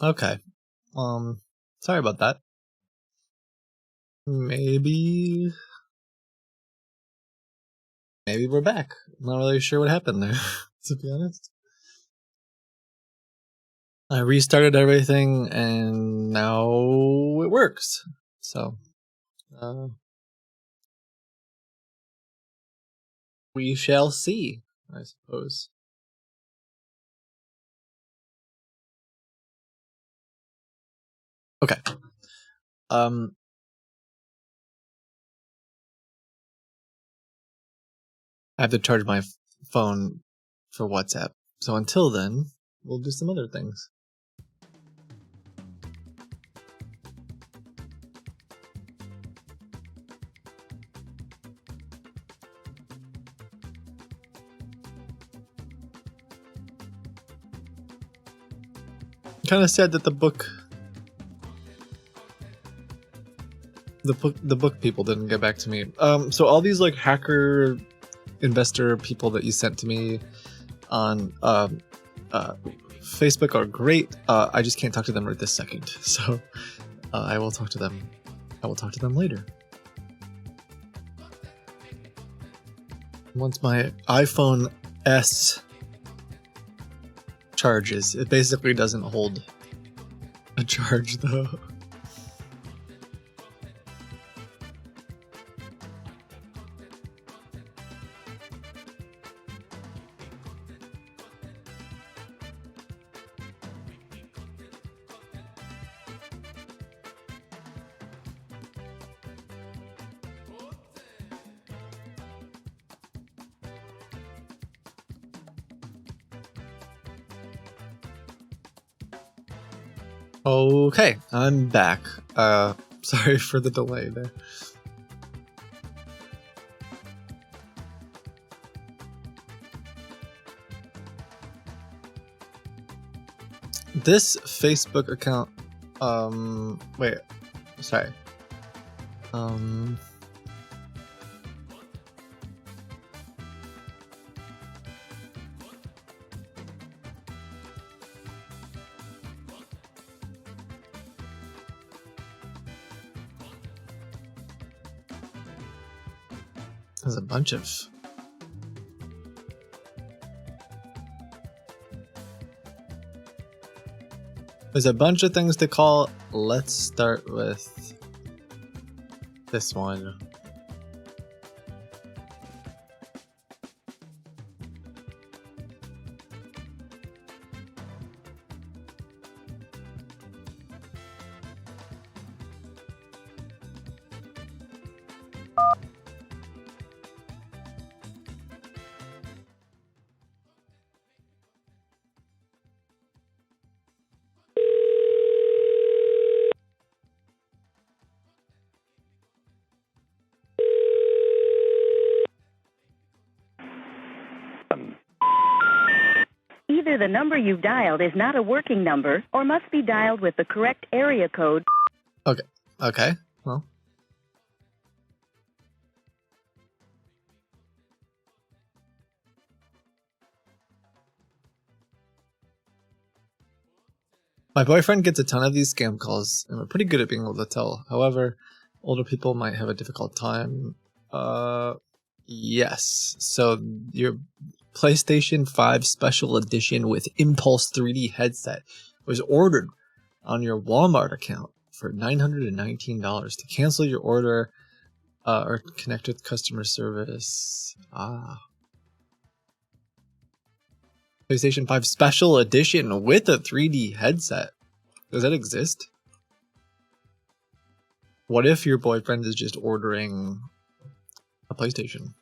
Okay. Sorry about that. Maybe we're back. I'm not really sure what happened there, to be honest. I restarted everything and now it works. So, we shall see, I suppose. Okay. I have to charge my phone for WhatsApp. So until then, we'll do some other things. I'm kind of sad that the book people didn't get back to me. So all these like hacker investor people that you sent to me on Facebook are great. I just can't talk to them right this second. So I will talk to them. I will talk to them later. Once my iPhone S charges, it basically doesn't hold a charge though. Okay, I'm back. Sorry for the delay there. This Facebook account, wait, sorry. There's a bunch of... There's a bunch of things to call. Let's start with this one. Either the number you've dialed is not a working number or must be dialed with the correct area code. Okay. Well. My boyfriend gets a ton of these scam calls, and we're pretty good at being able to tell. However, older people might have a difficult time. Yes. So your PlayStation 5 Special Edition with Impulse 3D headset was ordered on your Walmart account for $919. To cancel your order or connect with customer service. PlayStation 5 Special Edition with a 3D headset. Does that exist? What if your boyfriend is just ordering a PlayStation?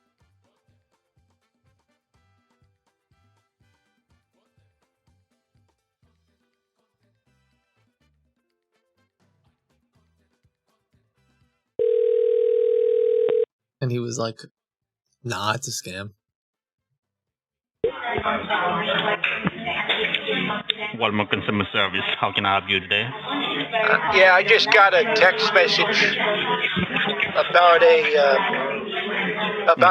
And he was like, nah, it's a scam. Walmart Consumer Service, how can I help you today? Yeah, I just got a text message about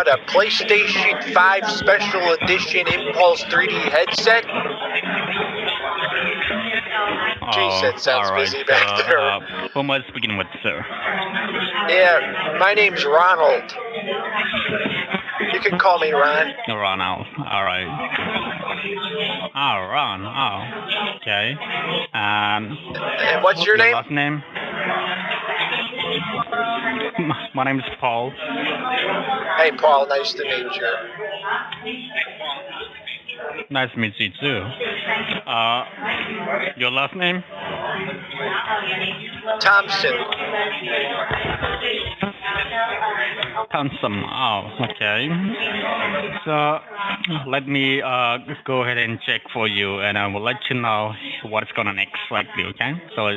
a PlayStation 5 Special Edition Impulse 3D headset. Geez, that sounds all right. busy So, back there. who am I speaking with, sir? Yeah, my name's Ronald. You can call me Ron. Ronald. All right. Oh, Ron. Oh, okay. And what's your Your name? last name? My name is Paul. Hey, Paul. Nice to meet you. Nice to meet you too. Your last name? Thompson. Handsome. Oh, okay. So let me go ahead and check for you, and I will let you know what's gonna next likely. Okay. So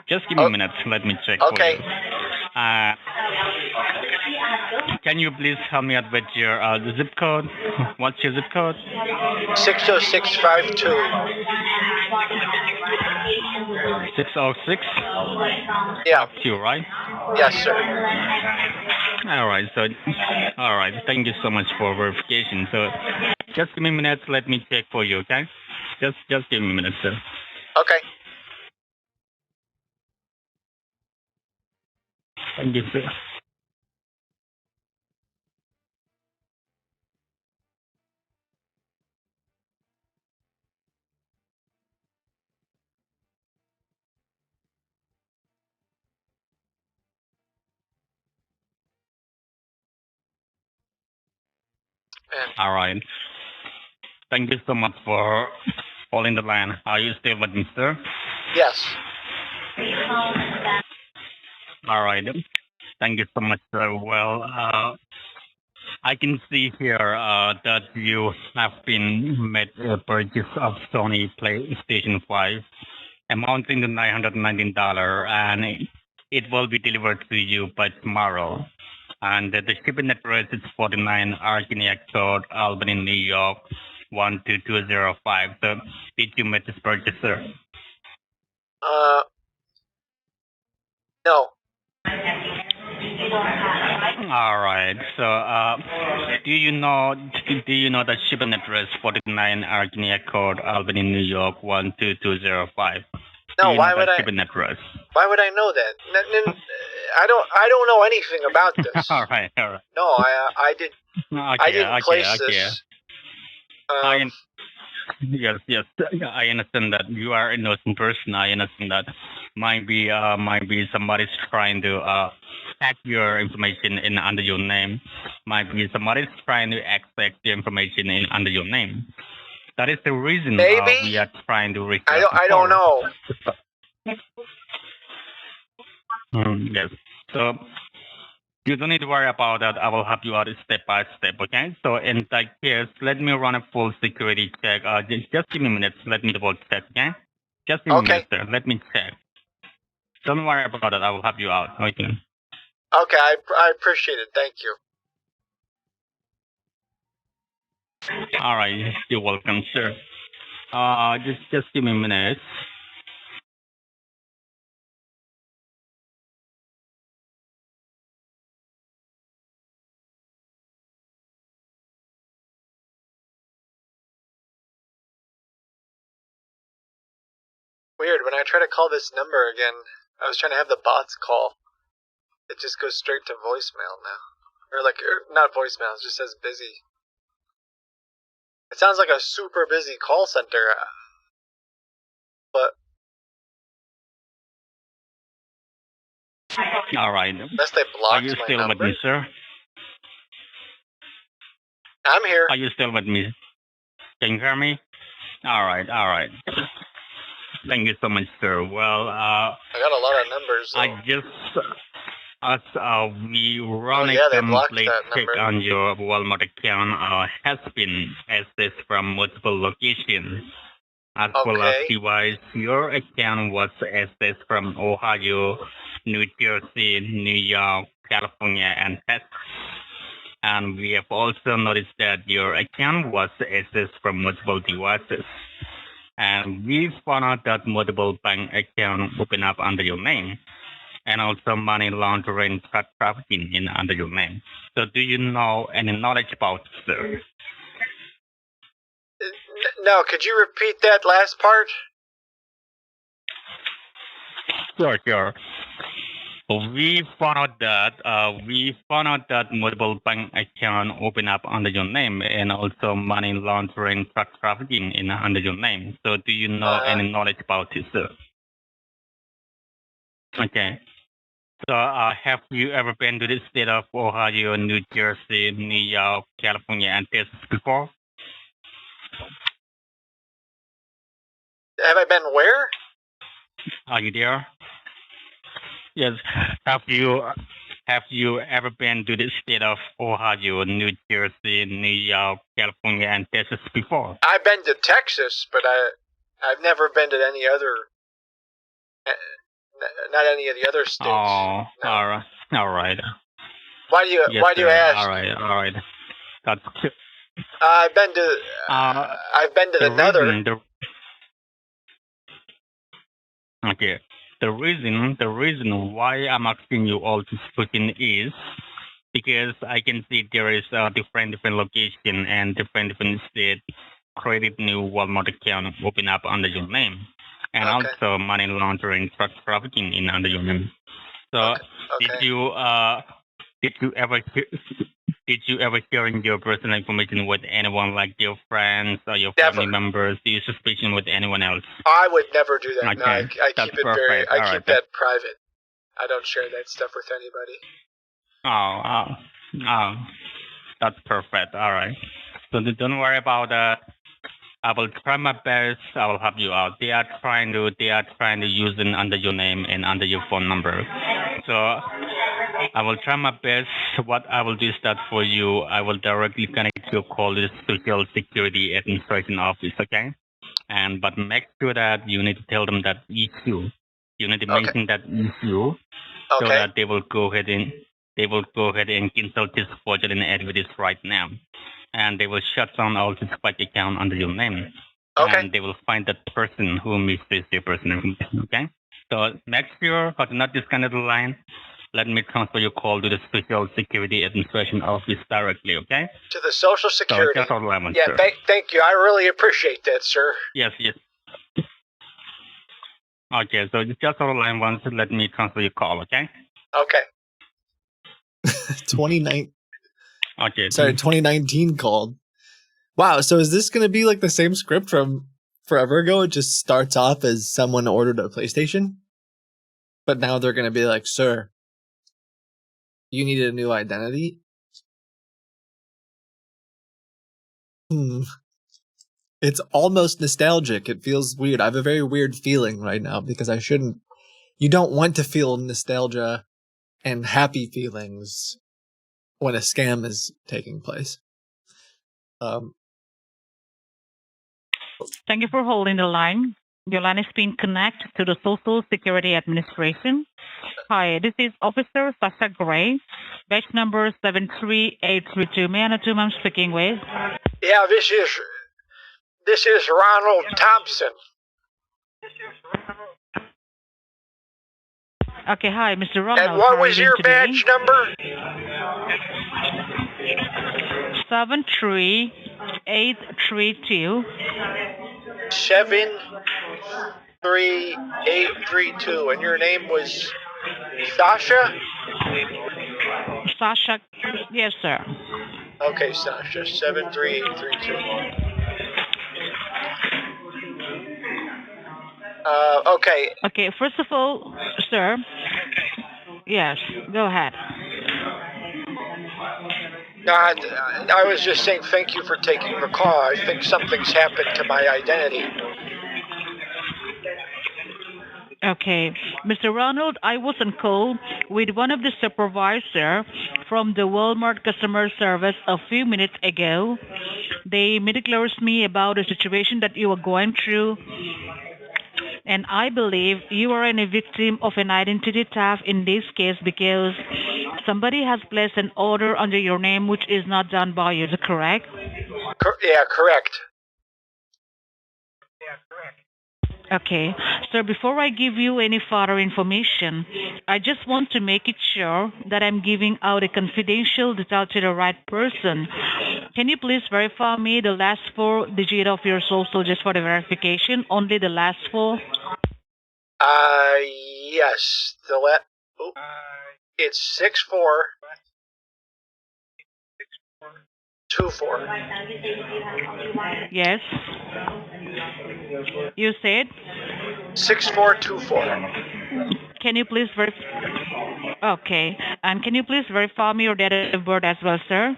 just give me a Oh, minute. Let me check for you. okay. Can you please help me out with your zip code? What's your zip code? 60652. 606. Yeah. 52, right? Yes, sir. All right. So, all right. Thank you so much for verification. So, just give me a minute. Let me check for you. Okay. Just give me a minute, sir. Okay. Thank you, sir. And All right. Thank you so much for holding the line. Are you still with me, sir? yes. All right. Thank you so much, sir. Well, I can see here that you have been made a purchase of Sony PlayStation 5 amounting to $919, and it will be delivered to you by tomorrow. And the shipping address is 49 Argeniac Road, Albany, New York, 12205. So, did you make this purchase, sir? No. All right. So, do you know the shipping address 49 Argeniac Road, Albany, New York 12205? Do No. you know that shipping address? Why would I know that? I don't know anything about this. All right. No, I didn't place this. Yes. I understand that you are an innocent person. I understand that might be somebody's trying to hack your information in under your name. Might be somebody's trying to access your information in under your name. That is the reason Maybe. we are trying to reach I out. don't know. Yes. So you don't need to worry about that. I will help you out step by step, okay? So in that case, let me run a full security check. Just give me a minute. Let me double check, okay? Just give me a minute, sir. Let me check. Don't worry about it. I will help you out. Okay. Okay, I appreciate it. Thank you. All right. You're welcome, sir. Just give me a minute. Weird. When I try to call this number again, I was trying to have the bots call. It just goes straight to voicemail now. Or not voicemail, it just says busy. It sounds like a super busy call center. But All right. unless they Are blocked you my still with number. me, sir? I'm here. Are you still with me? Can you hear me? All right. Thank you so much, sir. Well, I got a lot of numbers. Though. I just as we run yeah, a they blocked complete that check number. on your Walmart account has been accessed from multiple locations. As for last device, your account was accessed from Ohio, New Jersey, New York, California, and Texas. And we have also noticed that your account was accessed from multiple devices. And we found out that multiple bank accounts open up under your name, and also money laundering trafficking in under your name. So, do you know any knowledge about this, sir? No, could you repeat that last part? Sure, sure. We found out that multiple bank accounts open up under your name, and also money laundering, drug trafficking in under your name. So, do you know any knowledge about this, sir? Okay. So, have you ever been to the state of Ohio, New Jersey, New York, California, and Texas before? Have I been where? Are you there? Yes. Have you ever been to the state of Ohio, New Jersey, New York, California, and Texas before? I've been to Texas, but I've never been to any other, not any of the other states. Oh, No. all right. Why do you Yes, Why do you sir. ask? All right. That's I've been to the Nether. Okay. The reason why I'm asking you all to speak in is because I can see there is different location and different state created new Walmart account open up under your name, and Okay. also money laundering, drug trafficking in under your name. So Okay. did you ever share your personal information with anyone, like your friends or your family Never. members? Do you suspicion with anyone else? I would never do that. No, Okay, I that's keep it perfect. I All keep right. that private. I don't share that stuff with anybody. Oh, that's perfect. All right. So don't worry about that. I will try my best. I will help you out. They are trying to use it under your name and under your phone number. So I will try my best. What I will do is that for you, I will directly connect your call to the Social Security Administration office. Okay. But make sure that you need to tell them that issue. You need to mention that issue so Okay. that they will go ahead and cancel this fraudulent activities right now, and they will shut down all this bank account under your name, Okay. and they will find that person who misuses your personal information. Okay, so make sure do not disconnect the line. Let me transfer your call to the Social Security Administration office directly. Okay. To the Social So Security. just hold on, Yeah. sir. Thank you. I really appreciate that, sir. Yes. Okay, so just hold the line once. Let me transfer your call. Okay. Okay. 2019 called. Wow, so is this going to be like the same script from forever ago? It just starts off as someone ordered a PlayStation, but now they're going to be like, sir, you need a new identity? It's almost nostalgic. It feels weird. I have a very weird feeling right now because you don't want to feel nostalgia and happy feelings when a scam is taking place. Thank you for holding the line. Your line is being connected to the Social Security Administration. Hi, this is Officer Sasha Gray, batch number 73832. May I know whom I'm speaking with? Yeah, this is Ronald Thompson. Okay, hi, Mr. Ronald. And what How are was you your doing today? badge number? 73832. 73832. And your name was Sasha? Sasha, yes, sir. Okay, Sasha. 73832. Okay. Okay, first of all, sir. Yes, go ahead. I was just saying thank you for taking the call. I think something's happened to my identity. Okay, Mr. Ronald, I was on call with one of the supervisors from the Walmart customer service a few minutes ago. They immediately asked me about the situation that you were going through, and I believe you are a victim of an identity theft in this case because somebody has placed an order under your name which is not done by you. Is that correct? Yeah, correct. Okay, so before I give you any further information, I just want to make it sure that I'm giving out a confidential detail to the right person. Can you please verify me the last four digits of your social just for the verification? Only the last four? Yes. It's 6424. Yes. You said? 6424. Can you please verify? Okay. And can you please verify me your date of birth as well, sir?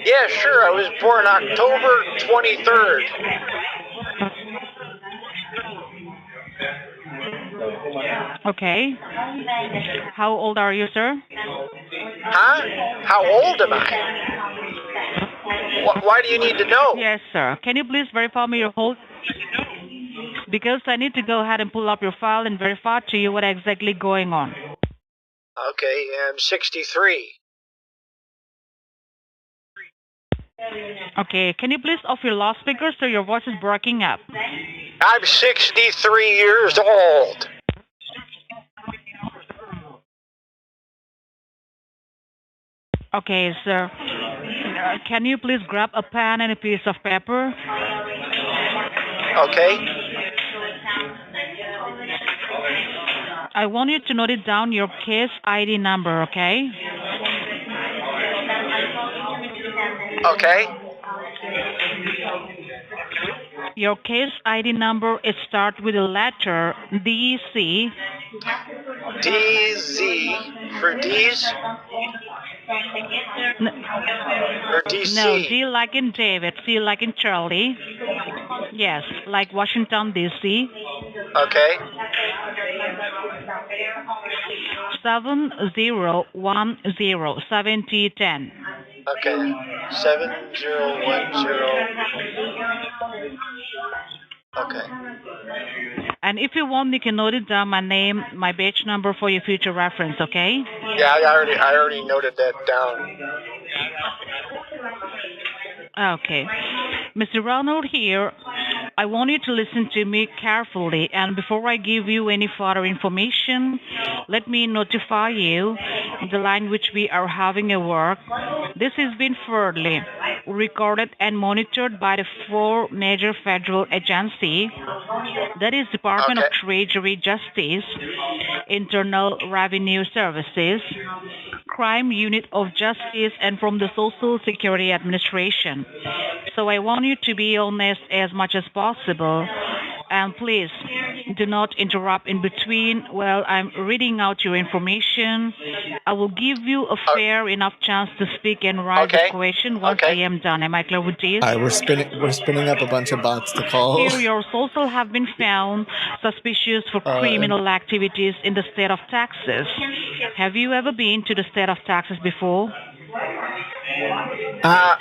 Yeah, sure. I was born October 23rd. Okay. How old are you, sir? Huh? How old am I? Why do you need to know? Yes, sir. Can you please verify me your whole? Because I need to go ahead and pull up your file and verify to you what exactly going on. Okay, I'm 63. Okay. Can you please off your loudspeaker so your voice is breaking up? I'm 63 years old. Okay, sir. Can you please grab a pen and a piece of paper? Okay. I want you to note it down your case ID number, okay? Okay. Your case ID number is start with the letter DC. DZ for D's or No, DC? D like in David, C like in Charlie. Yes, like Washington, D.C. Okay. 7010, Okay. 7010. Okay. And if you want, you can note it down my name, my batch number for your future reference, okay? Yeah, I already noted that down. Okay. Mr. Ronald here, I want you to listen to me carefully, and before I give you any further information, let me notify you the line which we are having a work. This has been thoroughly recorded and monitored by the four major federal agencies, that is Department of Okay. Treasury Justice, Internal Revenue Services, Crime Unit of Justice, and from the Social Security Administration. So I want you to be honest as much as possible. And please do not interrupt in between while I'm reading out your information. I will give you a fair enough chance to speak and raise the Okay. question once I am done. Am I clear with this? All right, we're spinning up a bunch of bots to call. Here, your social have been found suspicious for criminal activities in the state of Texas. Have you ever been to the state of Texas before? A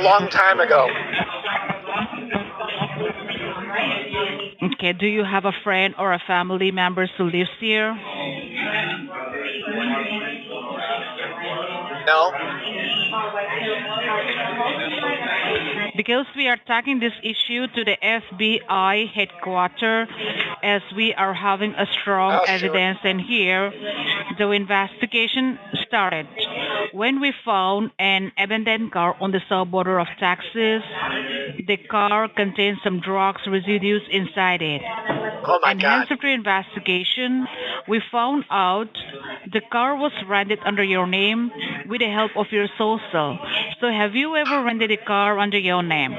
long time ago. Okay, do you have a friend or a family member who lives here? No. Because we are taking this issue to the FBI headquarters as we are having a strong evidence, and here the investigation started when we found an abandoned car on the south border of Texas. The car contains some drugs residues inside it. Oh my And God. hence after investigation, we found out the car was rented under your name with the help of your social. So have you ever rented a car under your name? A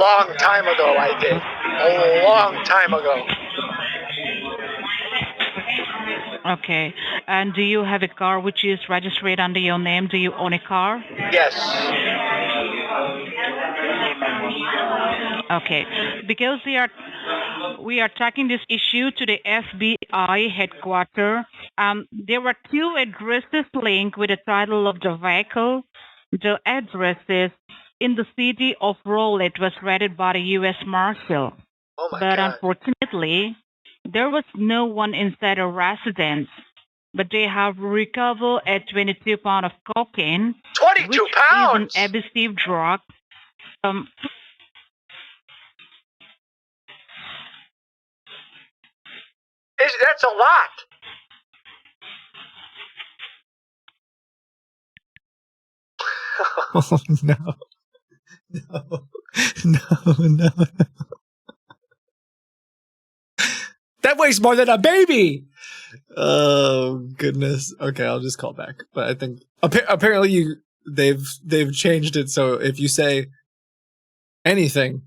long time ago I did. A long time ago. Okay. And do you have a car which is registered under your name? Do you own a car? Yes. Okay. Because we are taking this issue to the FBI headquarters. There were two addresses linked with the title of the vehicle. The addresses in the city of Rowlett was raided by the U.S. Marshal. Oh my But God. unfortunately, there was no one inside a residence. But they have recovered a 22 pound of cocaine, 22 which pounds. is an abusive drug. That's a lot. Oh no. No. No. That weighs more than a baby. Oh goodness. Okay, I'll just call back. But I think apparently they've changed it so if you say anything,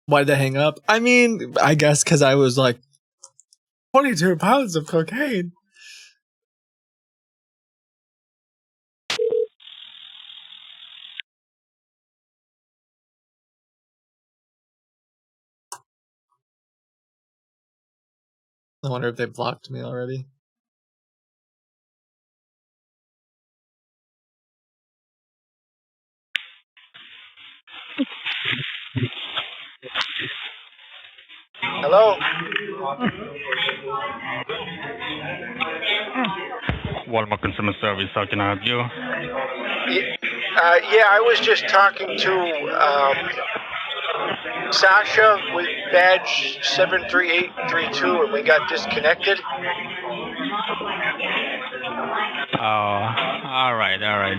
why did they hang up? I mean, I guess because I was like 22 pounds of cocaine. I wonder if they blocked me already. Hello? Walmart Consumer Service, how can I help you? Yeah, I was just talking to Sasha with badge 73832 and we got disconnected. All right.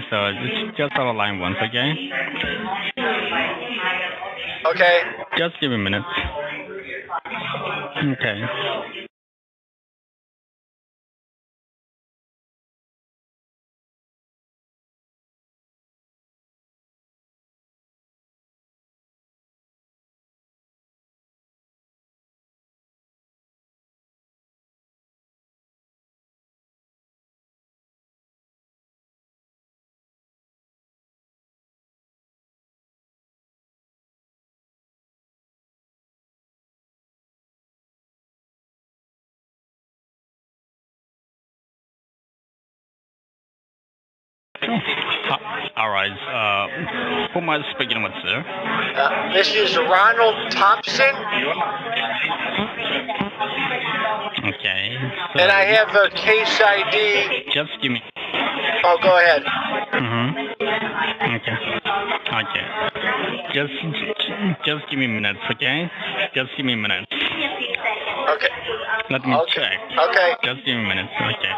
So just on the line once, okay? Okay. Just give me a minute. Okay. All right. Who am I speaking with, sir? This is Ronald Thompson. Okay. So And I have a case ID. just give me. Oh, go ahead. Okay. Just give me minutes, okay? Just give me minutes. Okay. Let me check. Okay. Just give me minutes, okay?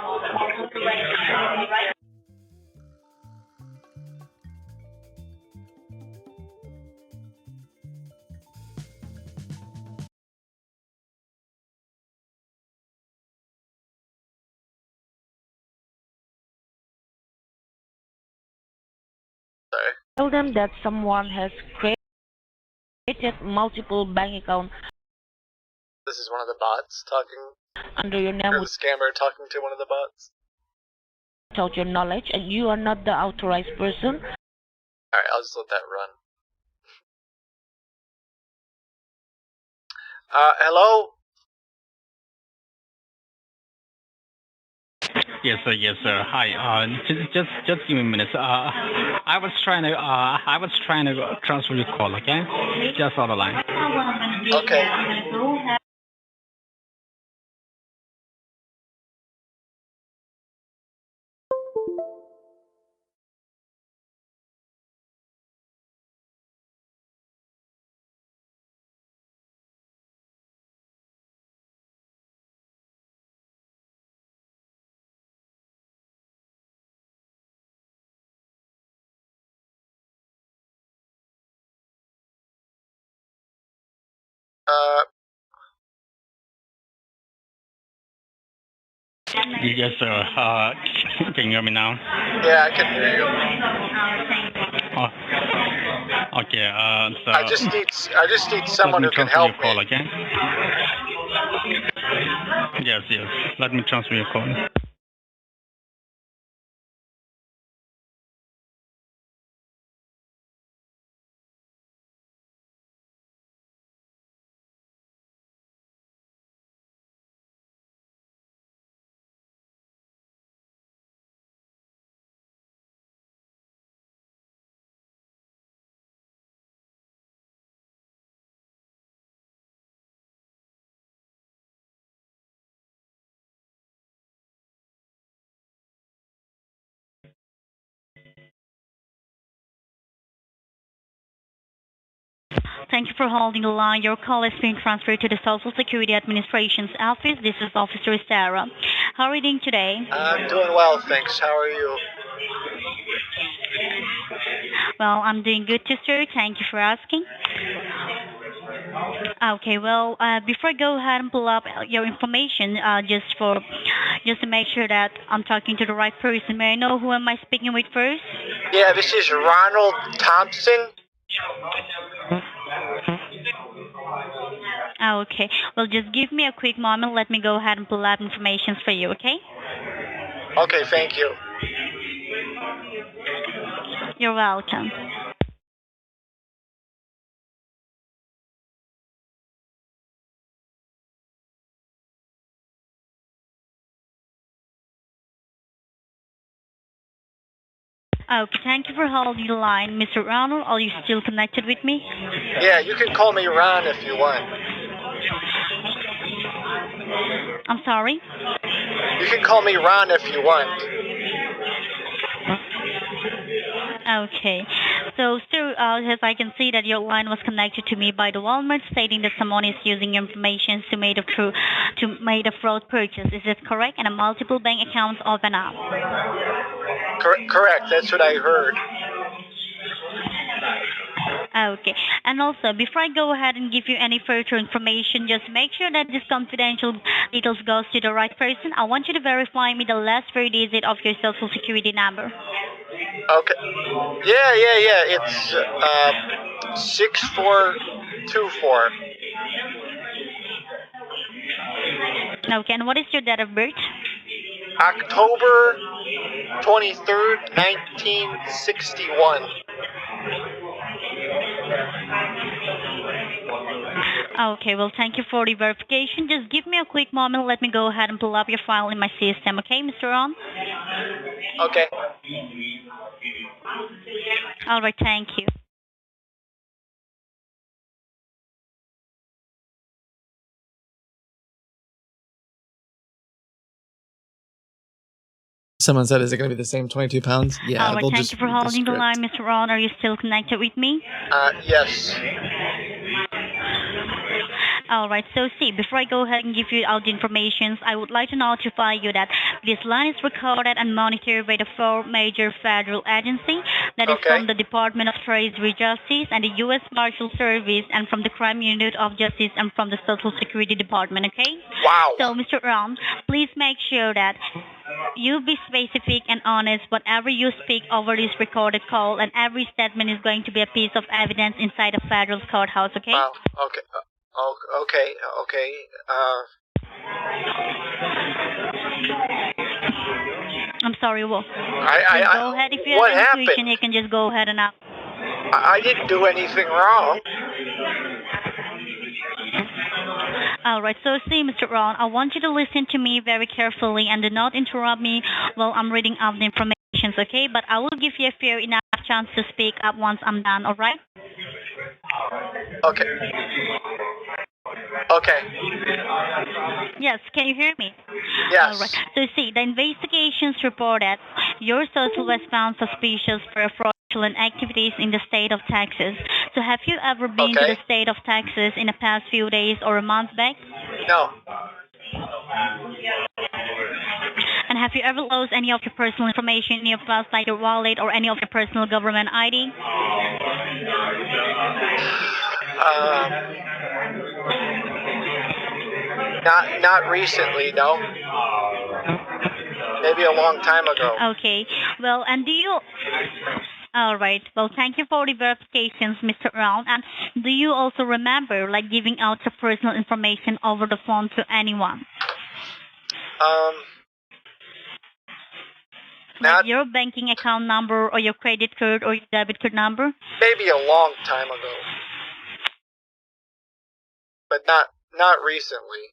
Sorry. Tell them that someone has created multiple bank accounts This is one of the bots talking, under your name or the scammer talking to one of the bots. without your knowledge, and you are not the authorized person. Alright, I'll just let that run. Hello? Yes, sir. Hi. Just give me a minute. I was trying to transfer your call, okay? Just on the line. Okay. Yes, sir. Can you hear me now? Yeah, I can hear you. Oh, okay. So I just need someone who can transfer help your call, me. okay? Yes. Let me transfer your call. Thank you for holding the line. Your call is being transferred to the Social Security Administration's office. This is Officer Sarah. How are you doing today? I'm doing well, thanks. How are you? Well, I'm doing good too, sir. Thank you for asking. Okay, well, before I go ahead and pull up your information, just to make sure that I'm talking to the right person, may I know who am I speaking with first? Yeah, this is Ronald Thompson. Okay, well, just give me a quick moment. Let me go ahead and pull up information for you, okay? Okay, thank you. You're welcome. Okay, thank you for holding the line, Mr. Ronald. Are you still connected with me? Yeah, you can call me Ron if you want. I'm sorry? You can call me Ron if you want. Okay. So, sir, as I can see that your line was connected to me by the Walmart, stating that someone is using your information to make a fraud purchase. Is this correct? And a multiple bank accounts open up. Correct, that's what I heard. Okay. And also, before I go ahead and give you any further information, just make sure that this confidential details goes to the right person. I want you to verify me the last 4 digit of your social security number. Okay. Yeah. It's 6424. Okay. And what is your date of birth? October 23rd, 1961. Okay, well, thank you for the verification. Just give me a quick moment. Let me go ahead and pull up your file in my system, okay, Mr. Ron? Okay. All right, thank you. Someone said, "Is it going to be the same 22 pounds?" Yeah, All right, they'll thank just you for read the holding the script. line, Mr. Ron. Are you still connected with me? Yes. All right, so see, before I go ahead and give you all the information, I would like to notify you that this line is recorded and monitored by the four major federal agencies, that is Okay. from the Department of Treasury Justice and the U.S. Marshal Service and from the Crime Unit of Justice and from the Social Security Department, okay? Wow. So, Mr. Ron, please make sure that you be specific and honest whatever you speak over this recorded call, and every statement is going to be a piece of evidence inside a federal courthouse, okay? Wow. Okay. Okay. I'm sorry, well, I go ahead. If you what have any happened? question, you can just go ahead and ask. I didn't do anything wrong. All right, so see, Mr. Ron, I want you to listen to me very carefully and do not interrupt me while I'm reading out the information, okay? But I will give you a fair enough chance to speak up once I'm done, all right? Okay. Okay. Yes, can you hear me? Yes. All right. So see, the investigations reported your social was found suspicious for fraudulent activities in the state of Texas. So have you ever been to the Okay. state of Texas in the past few days or a month back? No. And have you ever lost any of your personal information in your files, like your wallet or any of your personal government ID? Not recently, no. Maybe a long time ago. Okay. Well, and do you... All right. Well, thank you for the verifications, Mr. Brown. And do you also remember, like, giving out your personal information over the phone to anyone? Like Not your banking account number or your credit card or your debit card number? maybe a long time ago. But not recently.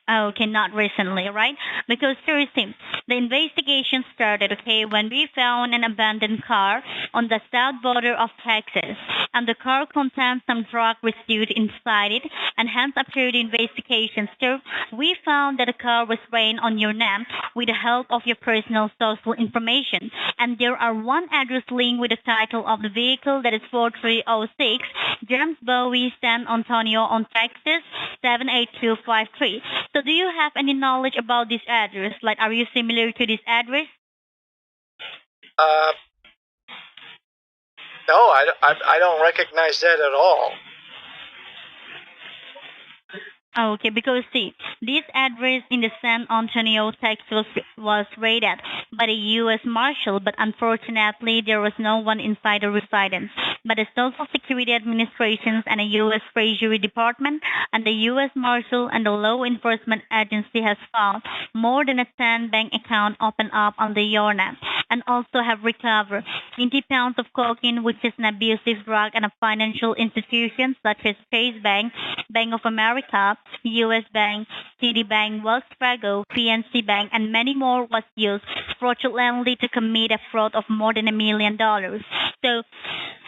Okay, not recently, right? Because seriously, the investigation started, okay, when we found an abandoned car on the south border of Texas, and the car contained some drug residue inside it, and hence after the investigation, so we found that the car was ran on your name with the help of your personal social information, and there are one address linked with the title of the vehicle, that is 4306 James Bowie, San Antonio, on Texas 78253. So do you have any knowledge about this address? Like, are you similar to this address? No, I don't recognize that at all. Okay, because see, this address in the San Antonio, Texas was raided by the U.S. Marshal, but unfortunately there was no one inside the residence. But the Social Security Administration and the U.S. Treasury Department and the U.S. Marshal and the Law Enforcement Agency has found more than a 10 bank account open up on the Yornam and also have recovered 20 pounds of cocaine, which is an abusive drug, and a financial institutions such as Chase Bank, Bank of America, U.S. Bank, Citibank, Wells Fargo, PNC Bank, and many more was used fraudulently to commit a fraud of more than $1 million. So,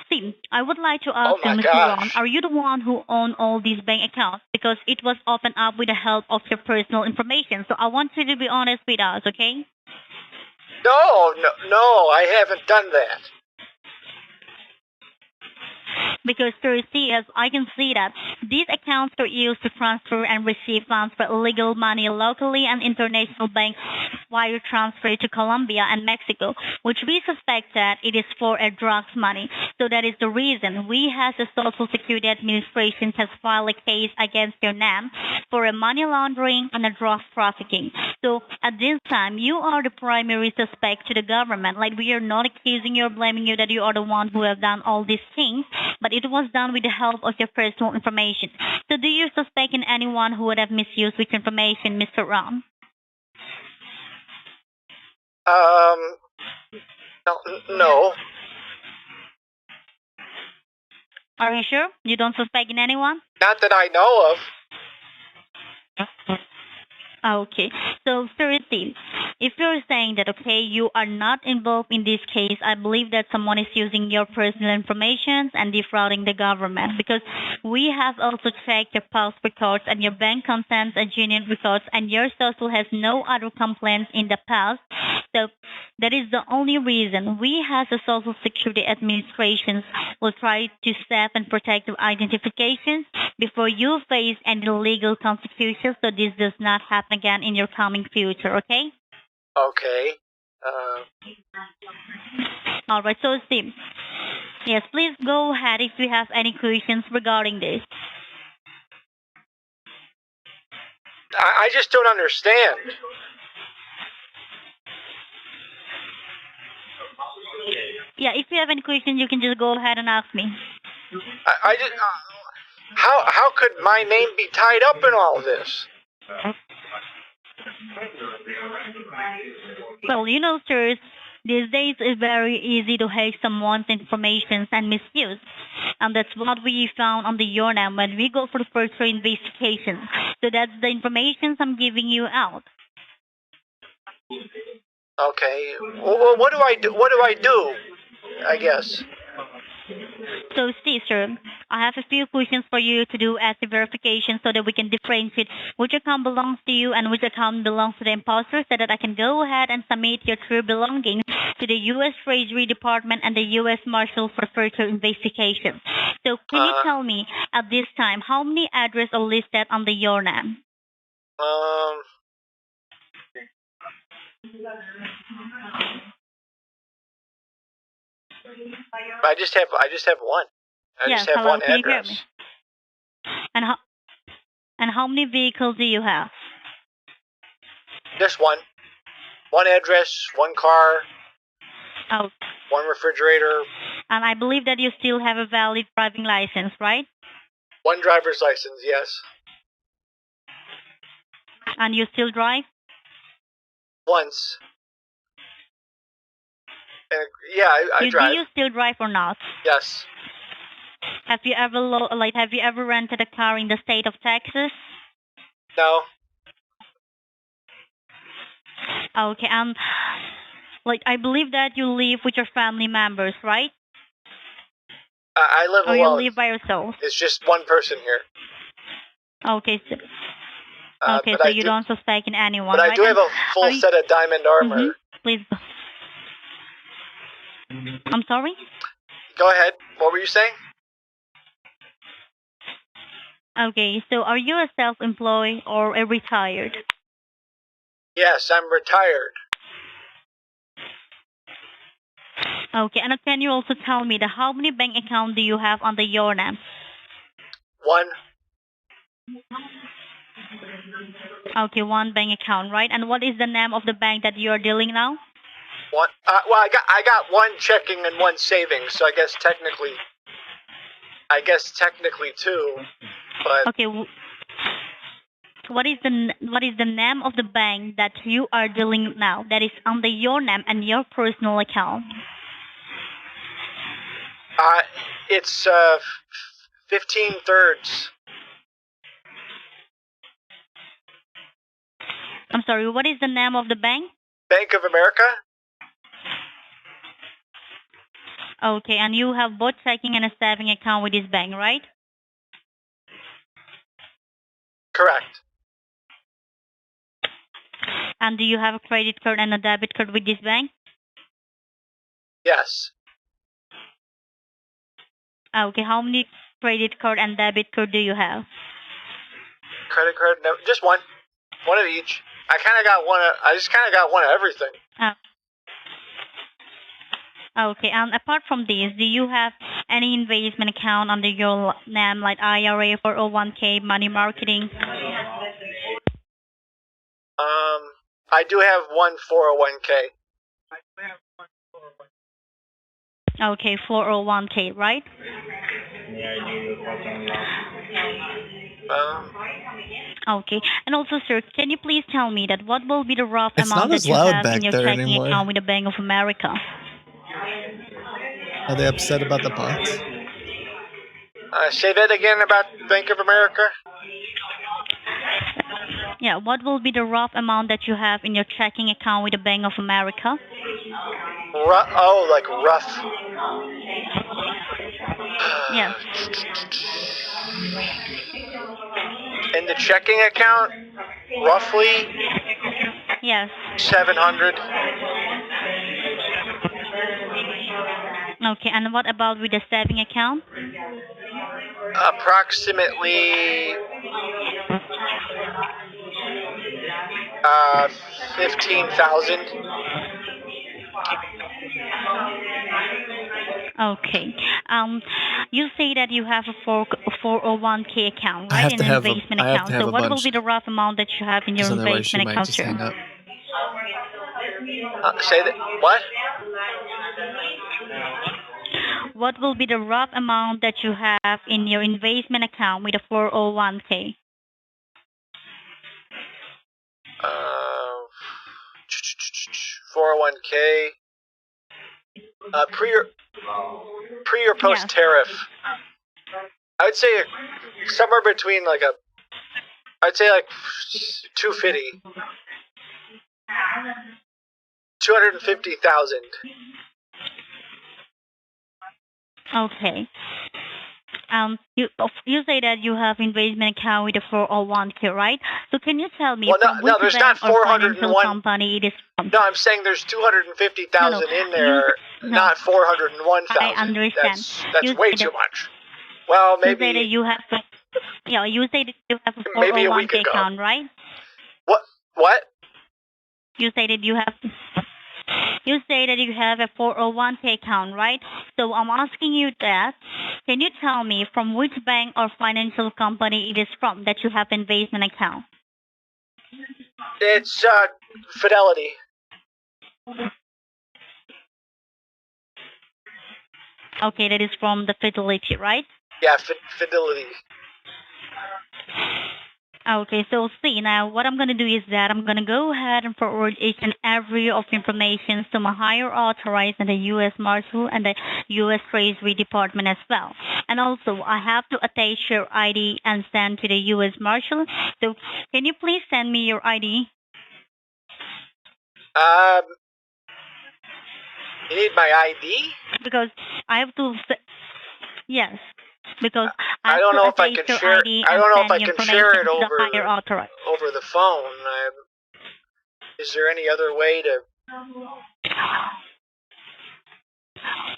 see, I would like to ask Oh you, my Mr. Ron, gosh. are you the one who owned all these bank accounts? Because it was opened up with the help of your personal information. So I want you to be honest with us, okay? No, I haven't done that. Because through CS, I can see that these accounts are used to transfer and receive funds for illegal money locally and international bank wire transfer to Colombia and Mexico, which we suspect that it is for a drugs money. So that is the reason we as the Social Security Administration has filed a case against your NAM for a money laundering and a drug trafficking. So at this time, you are the primary suspect to the government. Like we are not accusing you or blaming you that you are the one who have done all these things, but it was done with the help of your personal information. So do you suspect in anyone who would have misused which information, Mr. Ron? No. Are you sure? You don't suspect in anyone? Not that I know of. Okay. So seriously, if you're saying that okay, you are not involved in this case, I believe that someone is using your personal information and defrauding the government because we have also checked your past records and your bank contents and union records and your social has no other complaints in the past. So that is the only reason we as a Social Security Administration will try to step and protect your identifications before you face any legal consequences so this does not happen again in your coming future, okay? Okay. All right, so Steve, yes, please go ahead if you have any questions regarding this. I just don't understand. Yeah, if you have any questions, you can just go ahead and ask me. I just how could my name be tied up in all this? Well, you know, sirs, these days it's very easy to hack someone's information and misuse. And that's what we found on the Yornam when we go for the first investigation. So that's the information I'm giving you out. Okay. Well, what do I do? What do I do? I guess. So, Steve, sir, I have a few questions for you to do as a verification so that we can differentiate which account belongs to you and which account belongs to the imposter so that I can go ahead and submit your true belongings to the U.S. Treasury Department and the U.S. Marshal for further investigation. So, can you tell me at this time how many addresses are listed on the Yornam? I just have one. I just have hello, one can you hear address. me? And how many vehicles do you have? Just one. One address, one car, Oh, one refrigerator, and I believe that you still have a valid driving license, right? one driver's license, yes. And you still drive? Once. Yeah, I drive. Do you still drive or not? Yes. Have you ever rented a car in the state of Texas? No. Okay, I believe that you live with your family members, right? I live Or alone. you live by yourself? It's just one person here. Okay, so, but so you don't suspect in anyone, But right? I do have a full set of diamond armor. Please. I'm sorry? Go ahead. What were you saying? Okay, so are you a self-employed or a retired? Yes, I'm retired. Okay, and can you also tell me how many bank accounts do you have under your name? 1. Okay, one bank account, right? And what is the name of the bank that you are dealing now? 1. Well, I got 1 checking and 1 savings, so I guess technically 2. But Okay, what is the name of the bank that you are dealing now that is under your name and your personal account? it's 15 thirds. I'm sorry, what is the name of the bank? Bank of America? Okay, and you have both checking and a saving account with this bank, right? Correct. And do you have a credit card and a debit card with this bank? Yes. Okay, how many credit card and debit card do you have? Credit card? No, just 1. 1 of each. I just kind of got 1 of everything. Okay, and apart from this, do you have any investment account under your name like IRA, 401k, money marketing? I do have 1 401k. Okay, 401k, right? Okay, and also, sir, can you please tell me what will be the rough It's amount not that as you loud have back in your there checking anymore. account with the Bank of America? Are they upset about the bots? Say that again about Bank of America? Yeah, what will be the rough amount that you have in your checking account with the Bank of America? Like rough. Yes. In the checking account, roughly Yes. 700. Okay, and what about with the saving account? Approximately 15,000. Okay. You say that you have a 401k account, I right? have An to have investment I have account. to have So a what will bunch, be the rough amount that you have in your because otherwise she investment might account, just sir? hang up. Say that. What? What will be the rough amount that you have in your investment account with a 401k? 401k. Pre or post Yes. tariff. I would say somewhere between I'd say like 250. 250,000. Okay. You say that you have investment account with a 401k, right? So can you tell me Well, from which there's bank not or financial 401. company it is from? No, I'm saying there's 250,000 in there, not 401,000. I understand. That's You way say too that- much. Well, You say that maybe you have you say that you have a maybe a week 401k ago. account, right? What? You say that you have a 401k account, right? So I'm asking you that. Can you tell me from which bank or financial company it is from that you have investment account? It's Fidelity. Okay, that is from the Fidelity, right? Yeah, Fidelity. Okay, so see now what I'm gonna do is that I'm gonna go ahead and forward each and every of information to my higher authorized and the U.S. Marshal and the U.S. Treasury Department as well. And also I have to attach your ID and send to the U.S. Marshal. So can you please send me your ID? You need my ID? Because I have to. Yes. Because I don't know if I can share. I don't know if I can share it over the phone. Is there any other way to?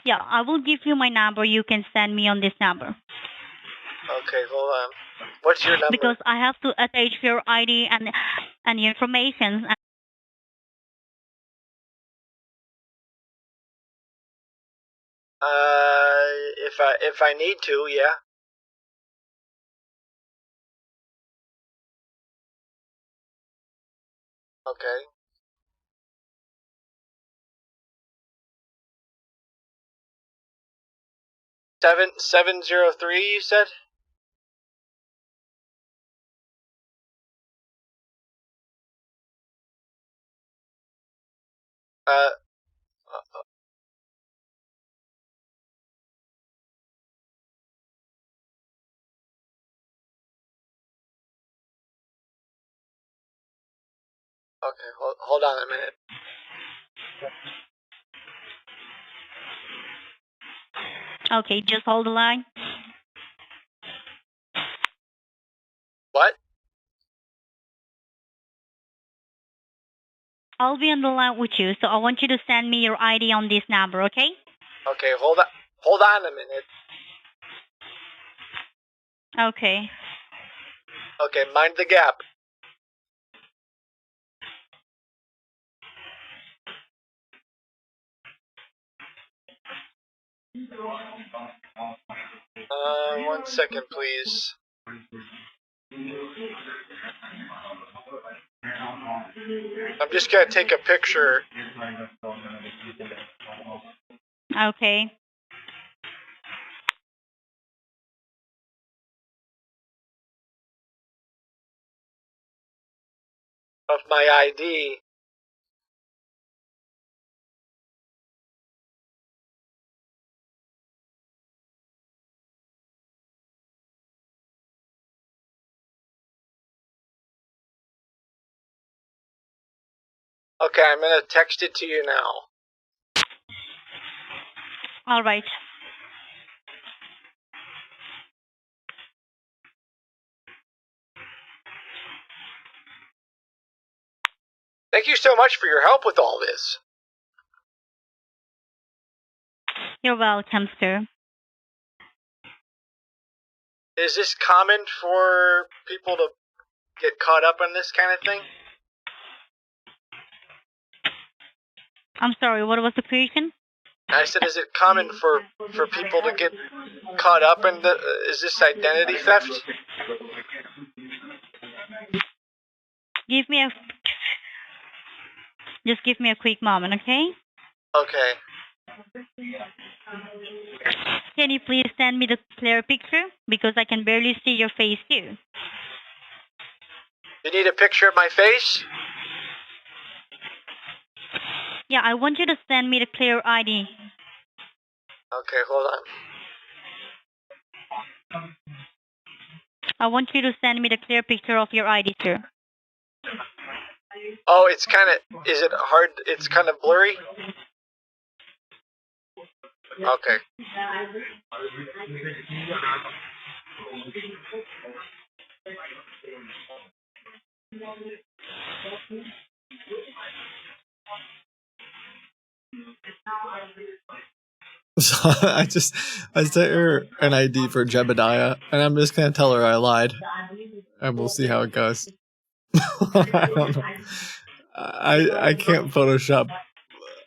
Yeah, I will give you my number. You can send me on this number. Okay, hold on. What's your number? Because I have to attach your ID and your information If I need to, yeah. Okay. 703, you said? Okay, hold on a minute. Okay, just hold the line. What? I'll be on the line with you, so I want you to send me your ID on this number, okay? Okay, hold on a minute. Okay. Okay, mind the gap. One second, please. I'm just gonna take a picture. Okay. Of my ID. Okay, I'm gonna text it to you now. All right. Thank you so much for your help with all this. You're welcome, sir. Is this common for people to get caught up in this kind of thing? I'm sorry, what was the question? I said, is it common for people to get caught up in is this identity theft? Just give me a quick moment, okay? Okay. Can you please send me the clear picture? Because I can barely see your face too. You need a picture of my face? Yeah, I want you to send me the clear ID. Okay, hold on. I want you to send me the clear picture of your ID, sir. Oh, it's kind of, is it hard? It's kind of blurry? Okay. So I sent her an ID for Jebediah, and I'm just gonna tell her I lied, and we'll see how it goes. I don't know. I can't Photoshop.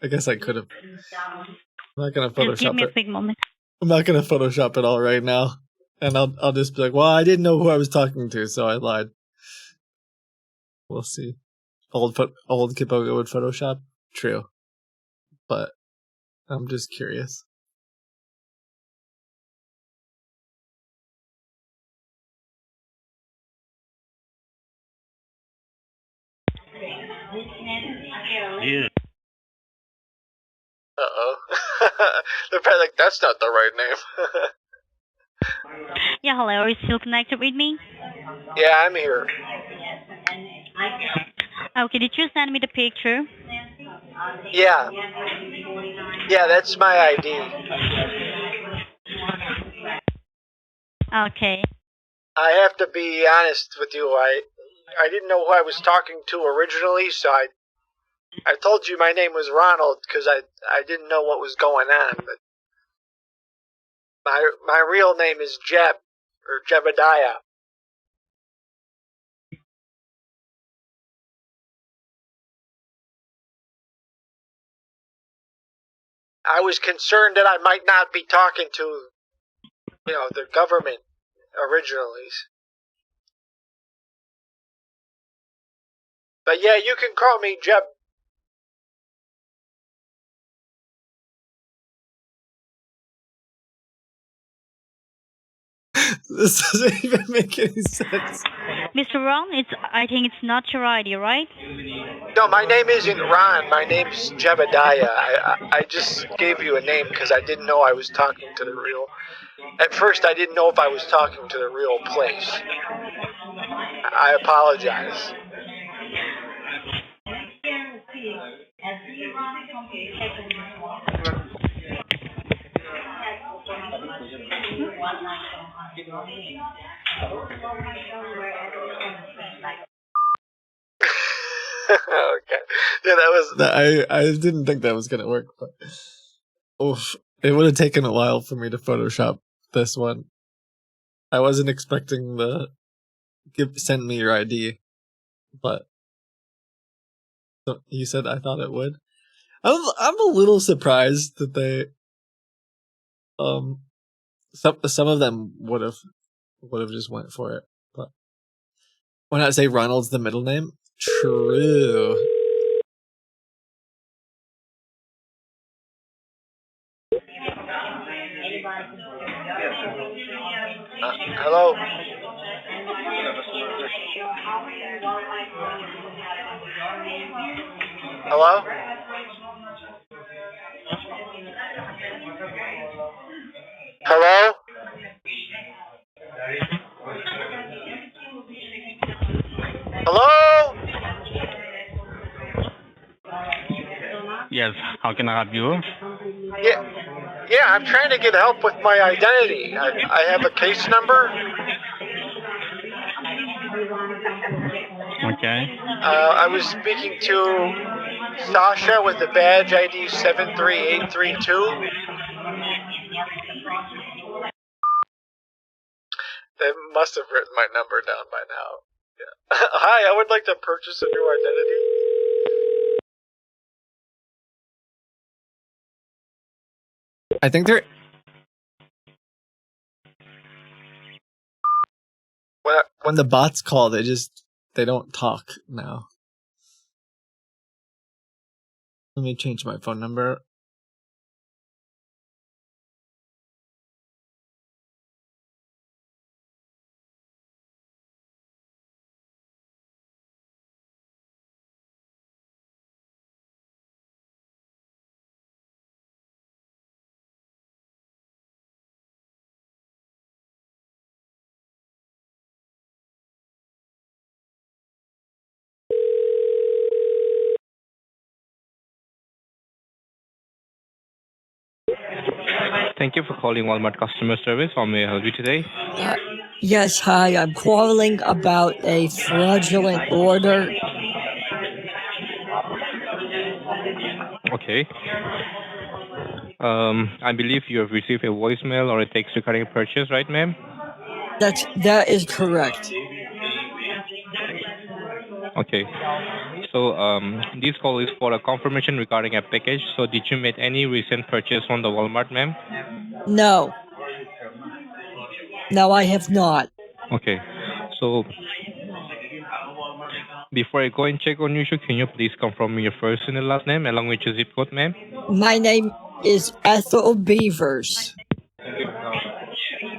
I guess I could have. I'm not gonna Just give Photoshop me a it. quick moment. I'm not gonna Photoshop it all right now, and I'll just be like, well, I didn't know who I was talking to, so I lied. We'll see. Old Kitboga would Photoshop. True, but I'm just curious. Yeah. Uh-oh. They're probably like, that's not the right name. Yeah, hello. Are you still connected with me? Yeah, I'm here. Okay, did you send me the picture? Yeah. Yeah, that's my ID. Okay. I have to be honest with you. I didn't know who I was talking to originally, so I told you my name was Ronald because I didn't know what was going on. But my real name is Jeb, or Jebediah. I was concerned that I might not be talking to, the government originally. But yeah, you can call me Jeb. This doesn't even make any sense. Mr. Ron, I think it's not your ID, right? No, my name isn't Ron. My name's Jebediah. I just gave you a name because I didn't know I was talking to the real. At first, I didn't know if I was talking to the real place. I apologize. Okay. Yeah, that was. I didn't think that was gonna work, but oof, it would have taken a while for me to Photoshop this one. I wasn't expecting the send me your ID, but you said I thought it would. I'm a little surprised that they some of them would have just went for it, but when I say Ronald's the middle name, true. Hello. Hello. Hello. Hello. Yes, how can I help you? Yeah, I'm trying to get help with my identity. I have a case number. Okay. I was speaking to Sasha with the badge ID 73832. They must have written my number down by now. Yeah. Hi, I would like to purchase a new identity. I think they're when the bots call, they don't talk now. Let me change my phone number. Thank you for calling Walmart customer service. How may I help you today? Yes, hi. I'm calling about a fraudulent order. Okay. I believe you have received a voicemail or a text regarding a purchase, right, ma'am? That is correct. Okay. So this call is for a confirmation regarding a package. So did you make any recent purchase from the Walmart, ma'am? No. No, I have not. Okay. So before I go and check on you, can you please confirm your first and the last name along with your zip code, ma'am? My name is Ethel Beavers.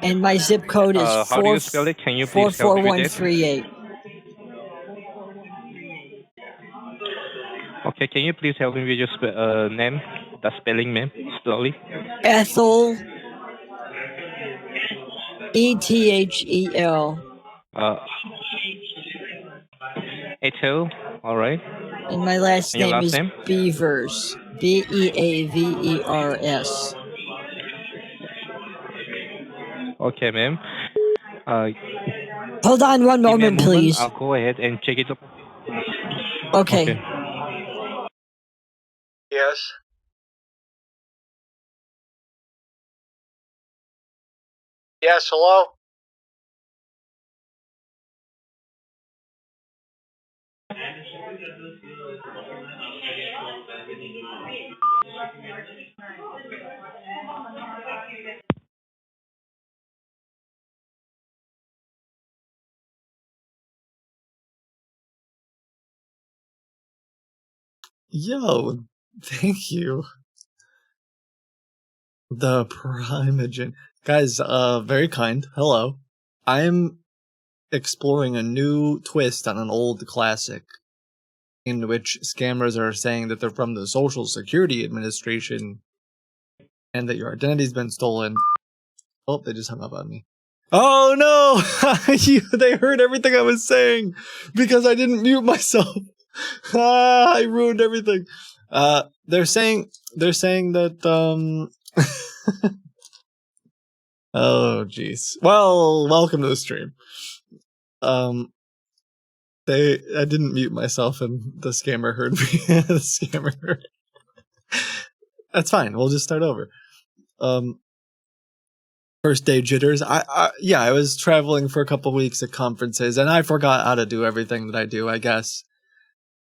And my zip code is How do you spell it? Can you please help me with it? 44138. Okay, can you please help me with your name, the spelling, ma'am, slowly? Ethel Ethel. Ethel, all right. And my last And your name last is name? Beavers. Beavers. Okay, ma'am. Hold on one Give me a moment, moment. please. I'll go ahead and check it up. Okay. Okay. Yes. Yes, hello? Yo, thank you. The Primogen. Guys, very kind. Hello. I'm exploring a new twist on an old classic in which scammers are saying that they're from the Social Security Administration and that your identity's been stolen. Oh, they just hung up on me. Oh no! They heard everything I was saying because I didn't mute myself. I ruined everything. They're saying that oh jeez. Well, welcome to the stream. I didn't mute myself and the scammer heard me. The scammer heard. That's fine. We'll just start over. First day jitters. I was traveling for a couple weeks at conferences and I forgot how to do everything that I do, I guess.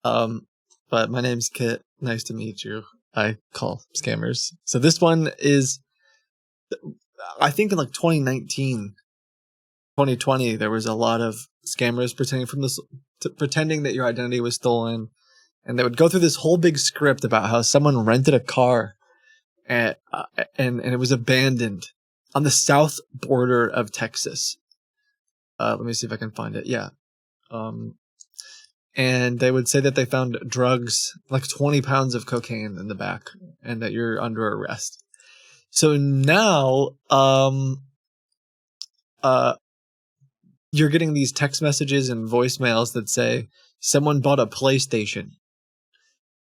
But my name's Kit. Nice to meet you. I call scammers. So this one is, I think in like 2019, 2020, there was a lot of scammers pretending that your identity was stolen, and they would go through this whole big script about how someone rented a car and it was abandoned on the south border of Texas. Let me see if I can find it. Yeah. And they would say that they found drugs, like 20 pounds of cocaine in the back, and that you're under arrest. So now, you're getting these text messages and voicemails that say someone bought a PlayStation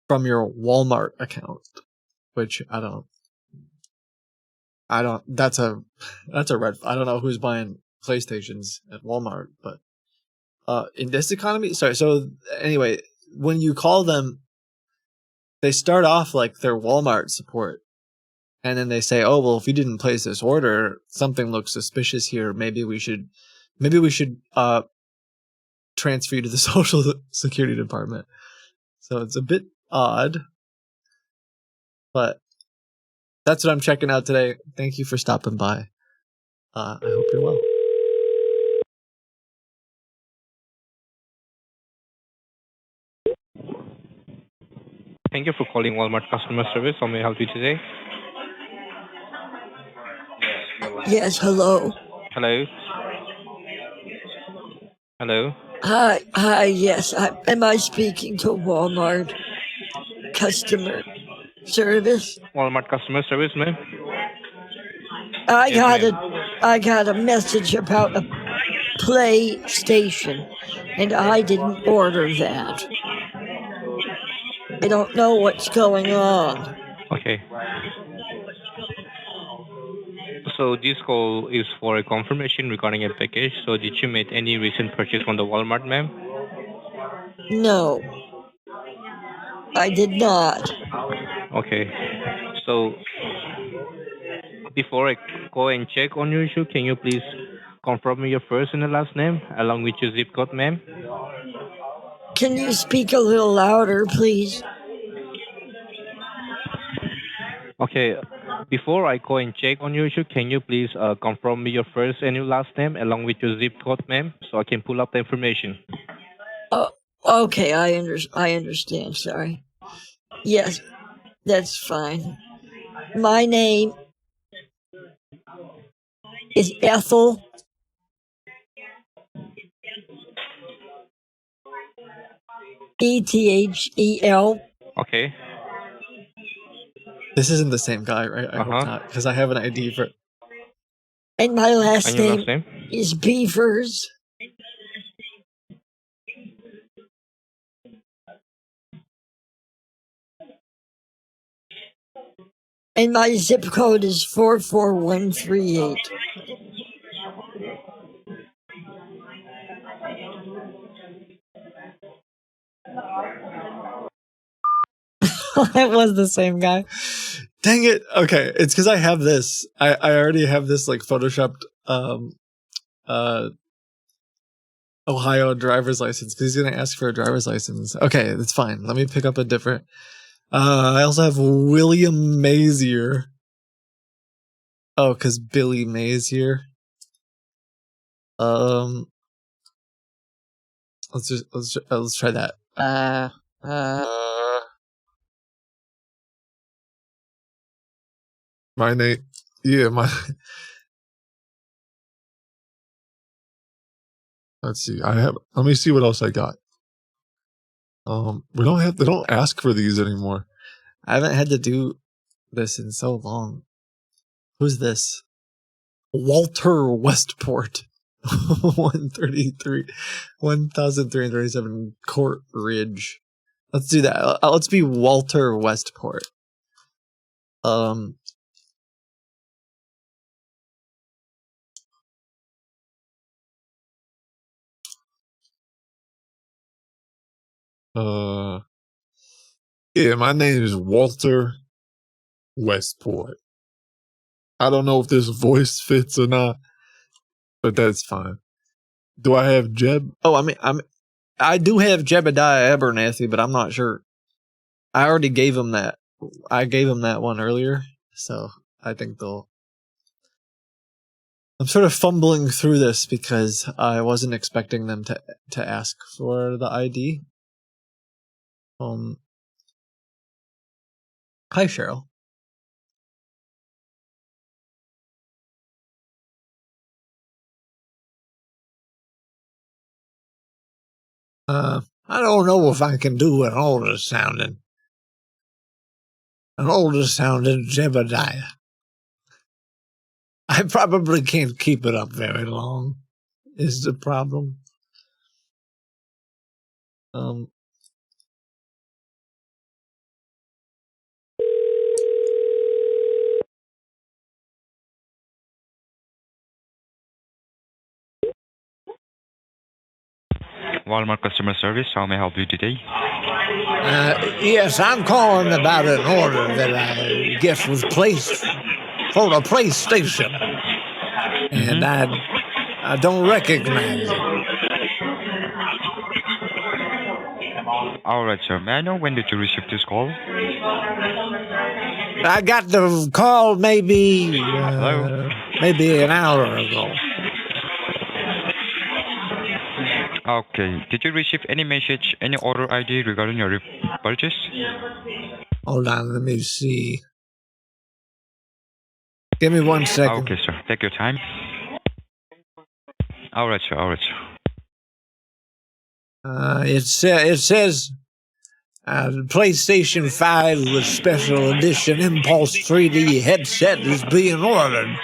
from your Walmart account, which I don't, that's a red, I don't know who's buying PlayStations at Walmart, but in this economy, sorry. So anyway, when you call them, they start off like their Walmart support, and then they say, "Oh well, if you didn't place this order, something looks suspicious here. Maybe we should transfer you to the Social Security Department." So it's a bit odd, but that's what I'm checking out today. Thank you for stopping by. I hope you're well. Thank you for calling Walmart customer service. How may I help you today? Yes, hello. Hello? Hello? Hi, yes. Am I speaking to Walmart customer service? Walmart customer service, ma'am? I Yes, got a message about a PlayStation, and I didn't order that. I don't know what's going on. Okay. So this call is for a confirmation regarding a package. So did you make any recent purchase from the Walmart, ma'am? No, I did not. Okay. So before I go and check on your issue, can you please confirm me your first and the last name along with your zip code, ma'am? Can you speak a little louder, please? Okay. Before I go and check on your issue, can you please confirm me your first and your last name along with your zip code, ma'am, so I can pull up the information? Oh, okay, I understand. Sorry. Yes, that's fine. My name is Ethel. Ethel. Okay. This isn't the same guy, right? I hope not, because I have an ID for. And my last And your name last name? is Beavers. And my zip code is 44138. It was the same guy. Dang it. Okay, it's because I have this. I already have this like photoshopped Ohio driver's license because he's gonna ask for a driver's license. Okay, that's fine. Let me pick up a different. I also have William Mazier. Oh, because Billy Mays here. Let's try that. My name. Yeah, my. Let's see. Let me see what else I got. They don't ask for these anymore. I haven't had to do this in so long. Who's this? Walter Westport. 1337 Court Ridge. Let's do that. Let's be Walter Westport. Yeah, my name is Walter Westport. I don't know if this voice fits or not, but that's fine. Do I have Jeb? Oh, I do have Jebediah Abernathy, but I'm not sure. I already gave him that. I gave him that one earlier, so I think they'll. I'm sort of fumbling through this because I wasn't expecting them to ask for the ID. Hi, Cheryl. I don't know if I can do an older sounding Jebediah. I probably can't keep it up very long, is the problem. Walmart customer service, how may I help you today? Yes, I'm calling about an order that I guess was placed for the PlayStation. And I don't recognize it. All right, sir. May I know when did you receive this call? I got the call maybe an hour ago. Okay. Did you receive any message, any order ID regarding your purchase? Hold on, let me see. Give me 1 second. Okay, sir. Take your time. All right, sir. All right, sir. It says PlayStation 5 with special edition Impulse 3D headset is being ordered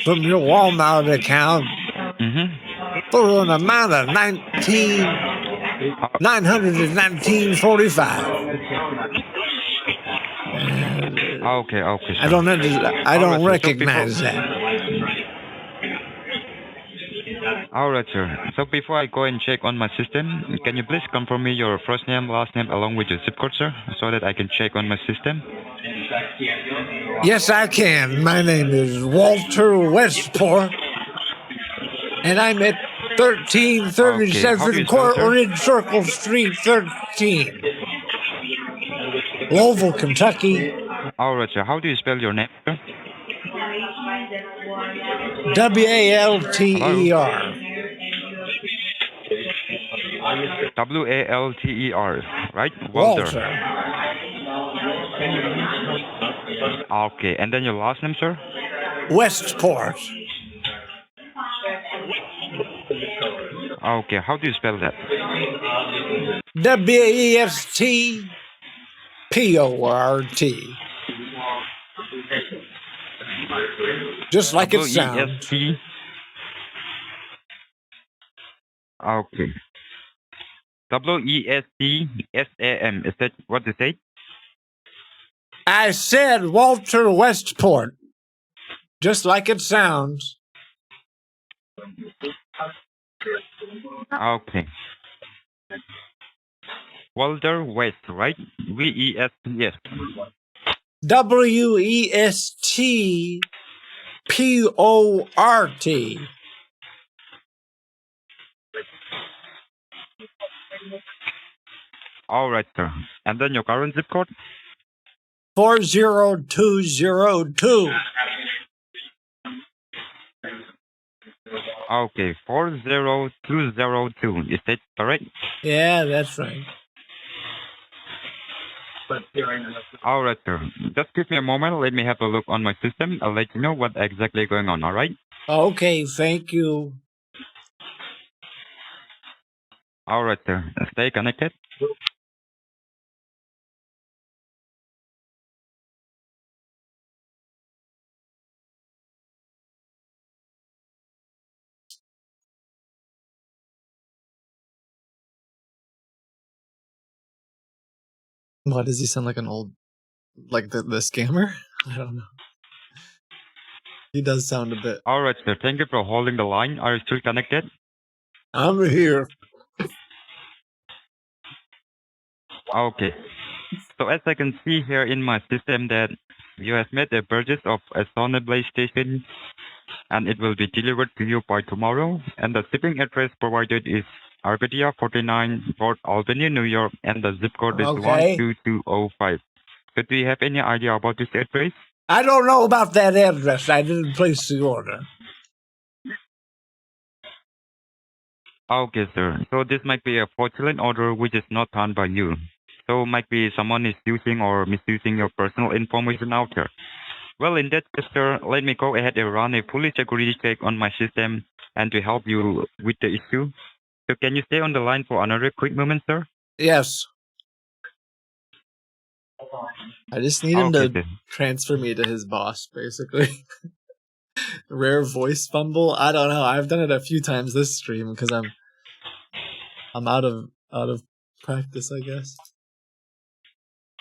from your Walmart account for an amount of $919.45. Okay, okay, sir. I don't recognize that. All right, sir. So before I go and check on my system, can you please confirm me your first name, last name, along with your zip code, sir, so that I can check on my system? Yes, I can. My name is Walter Westport, and I'm at 1337 Court Ridge Circle Street, 13, Louisville, Kentucky. All right, sir. How do you spell your name, sir? Walter. Walter, right? Walter. Okay, and then your last name, sir? Westport. Okay, how do you spell that? Westport. Just like it sounds. Okay. WESTSAM. Is that what you say? I said Walter Westport. Just like it sounds. Okay. Walter West, right? WEST. WESTPORT. All right, sir. And then your current zip code? 40202. Okay, 40202. Is that correct? Yeah, that's right. All right, sir. Just give me a moment. Let me have a look on my system. I'll let you know what exactly going on. All right? Okay, thank you. All right, sir. Stay connected. Why does he sound like an old, like the scammer? I don't know. He does sound a bit. All right, sir. Thank you for holding the line. Are you still connected? I'm here. Okay. So as I can see here in my system that you have made a purchase of a Sony PlayStation and it will be delivered to you by tomorrow. And the shipping address provided is Arcadia 49, Port Albany, New York, and the zip code is Okay. 12205. So do you have any idea about this address? I don't know about that address. I didn't place the order. Okay, sir. So this might be a fraudulent order which is not done by you. So might be someone is using or misusing your personal information out there. Well, in that case, sir, let me go ahead and run a fully security check on my system and to help you with the issue. So can you stay on the line for another quick moment, sir? Yes. I just need him Okay, to then. transfer me to his boss, basically. Rare voice fumble. I don't know. I've done it a few times this stream because I'm out of practice, I guess.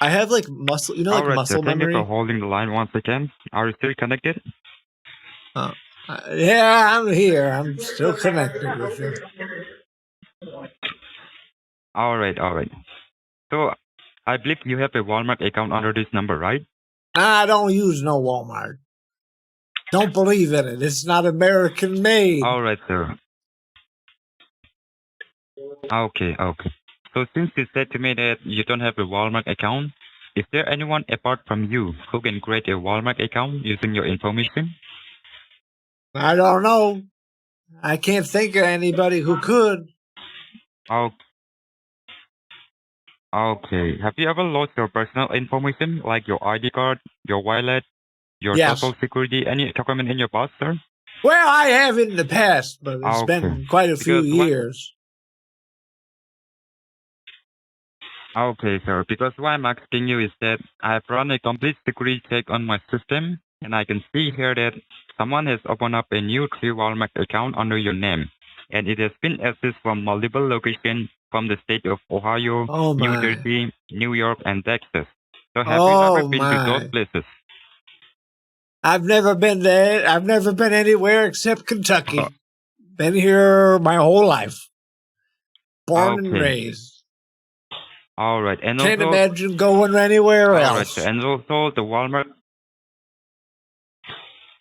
I have like muscle, you know, like All right, sir. muscle Thank you for memory. holding the line once again. Are you still connected? Yeah, I'm here. I'm still connected with you. All right, all right. So I believe you have a Walmart account under this number, right? I don't use no Walmart. Don't believe in it. It's not American made. All right, sir. Okay, okay. So since you said to me that you don't have a Walmart account, is there anyone apart from you who can create a Walmart account using your information? I don't know. I can't think of anybody who could. Okay. Have you ever lost your personal information like your ID card, your wallet, your Yes. social security, any document in your past, sir? Well, I have in the past, but it's Okay. been quite a few Because why? years. Okay, sir. Because why I'm asking you is that I have run a complete security check on my system, and I can see here that someone has opened up a new Walmart account under your name, and it has been accessed from multiple locations from the state of Ohio, Oh New my. Jersey, New York, and Texas. So have you ever Oh been to those my. places? I've never been there. I've never been anywhere except Kentucky. Been here my whole life. Born and Okay. raised. All right, and Can't also, imagine going anywhere all right, else. sir, and also the Walmart.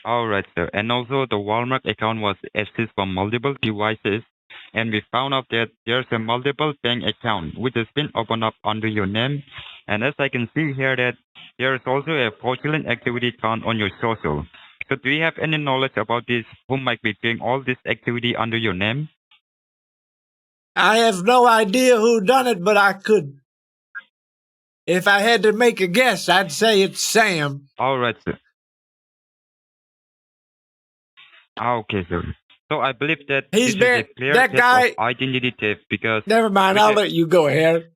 All right, sir, and also the Walmart account was accessed from multiple devices, and we found out that there's a multiple bank account which has been opened up under your name, and as I can see here that there is also a fraudulent activity found on your social. So, do you have any knowledge about this? Who might be doing all this activity under your name? I have no idea who done it, but I could. If I had to make a guess, I'd say it's Sam. All right, sir. Okay, sir. So I believe that He's this is a been clear that case guy. of identity theft because Never mind. with I'll the let you go ahead.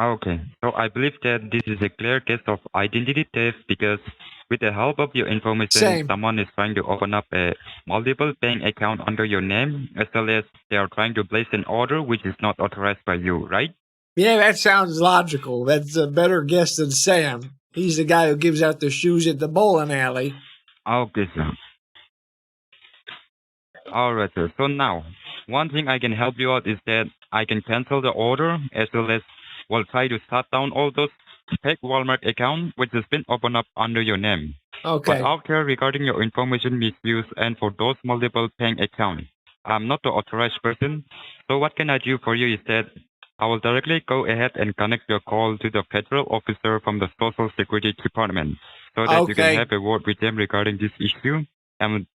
Okay, so I believe that this is a clear case of identity theft because with the help of your information, Same. someone is trying to open up a multiple bank account under your name, as well as they are trying to place an order which is not authorized by you, right? Yeah, that sounds logical. That's a better guess than Sam. He's the guy who gives out the shoes at the bowling alley. Okay, sir. All right, sir. So now, one thing I can help you out is that I can cancel the order as well as we'll try to shut down all those fake Walmart accounts which has been opened up under your name. But Okay. out here regarding your information misuse and for those multiple bank accounts, I'm not the authorized person. So what can I do for you is that I will directly go ahead and connect your call to the federal officer from the Social Security Department so that you can Okay. have a word with them regarding this issue. And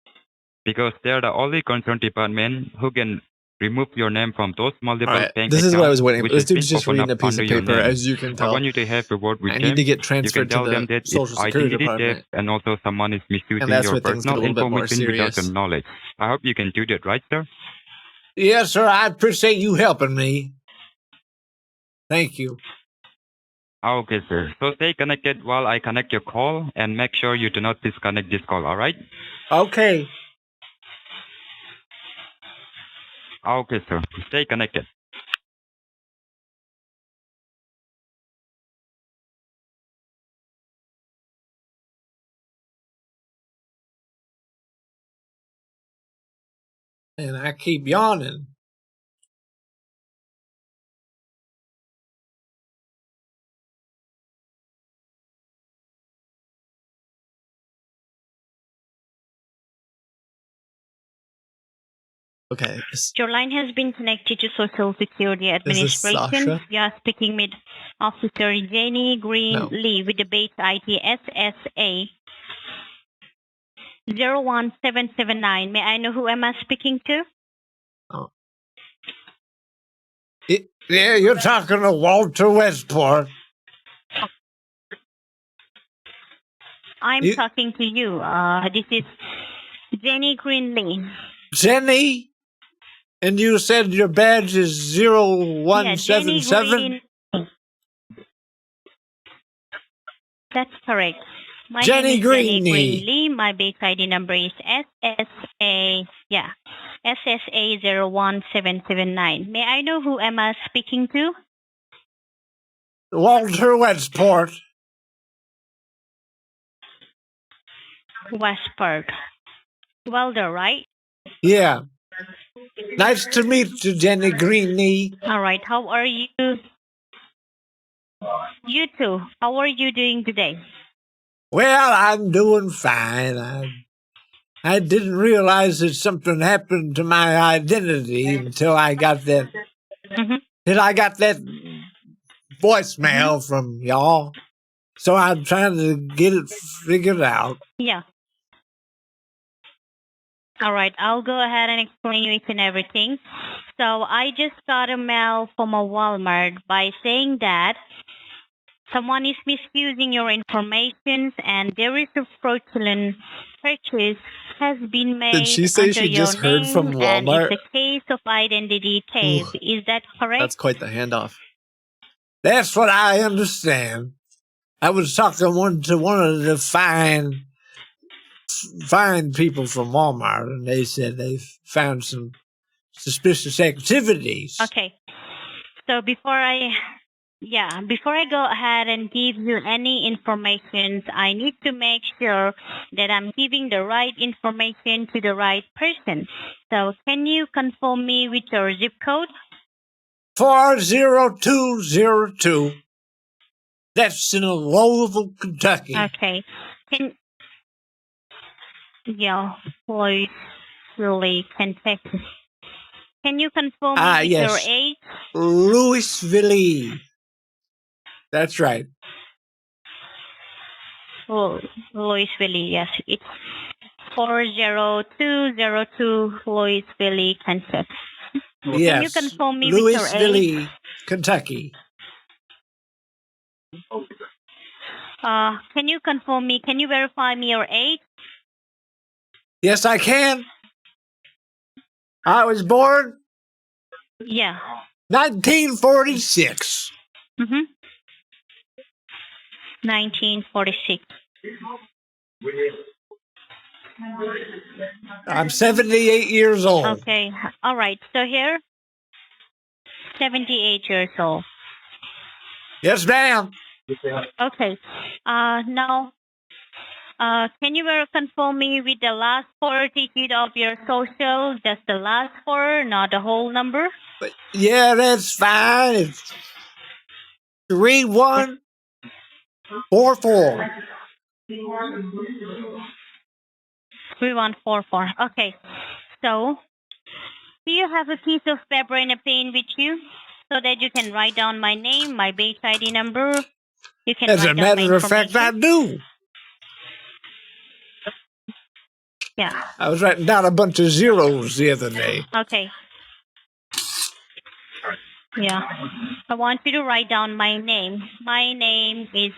because they're the only concerned department who can remove your name from those All multiple right. bank This is what I was accounts waiting for. which This has been dude's just opened reading up a piece under of your paper, name. as you can I tell. want you to have a word with I them. need to get You can transferred to tell them the that it's Social Security identity Department. theft and also someone is And misusing that's your where things get a personal little bit more information without your serious. knowledge. I hope you can do that, right, sir? Yes, sir. I appreciate you helping me. Thank you. Okay, sir. So stay connected while I connect your call and make sure you do not disconnect this call, all right? Okay. Okay, sir. Stay connected. And I keep yawning. Okay. Your line has been connected to Social Security Is this Administration. Sasha? You are speaking with Officer Jenny Green No. Lee with the base ID SSA 01779. May I know who am I speaking to? Oh. Yeah, you're talking to Walter Westport. I'm talking to you. This is Jenny Greenlee. Jenny? And you said your badge is Yeah, Jenny 0177? Green. That's correct. My Jenny name is Jenny Greenlee. Greenlee. My base ID number is SSA 01779. May I know who am I speaking to? Walter Westport. Westport. Welder, right? Yeah. Nice to meet you, Jenny Greenlee. All right. How are you? You too. How are you doing today? Well, I'm doing fine. I didn't realize that something happened to my identity until I got that voicemail from y'all. So I'm trying to get it figured out. Yeah. All right. I'll go ahead and explain you each and everything. So I just got a mail from a Walmart by saying that someone is misusing your information and there is a fraudulent purchase has been made Did she say under she your just heard name from and Walmart? it's a case of identity theft. Is that correct? That's quite the handoff. That's what I understand. I was talking to one of the fine people from Walmart, and they said they found some suspicious activities. Okay. So before I go ahead and give you any information, I need to make sure that I'm giving the right information to the right person. So can you confirm me with your zip code? 40202. That's in Louisville, Kentucky. Okay. Louisville, Kentucky. Can you confirm me with your Yes. age? Louisville. That's right. Oh, Louisville, yes. It's 40202 Louisville, Kentucky. Yes. Can you confirm me with your age? Louisville, Kentucky. Can you confirm me? Can you verify me your age? Yes, I can. I was born Yeah. 1946. 1946. I'm 78 years old. Okay. All right. So here, 78 years old. Yes, ma'am. Okay. Now, can you confirm me with the last four digits of your social? Just the last four, not the whole number? Yeah, that's fine. It's 3144. 3144. Okay. So, do you have a piece of paper and a pen with you? so that you can write down my name, my base ID number. You can As a write down my matter of fact, I information. do. Yeah. I was writing down a bunch of zeros the other day. Okay. Yeah. I want you to write down my name. My name is.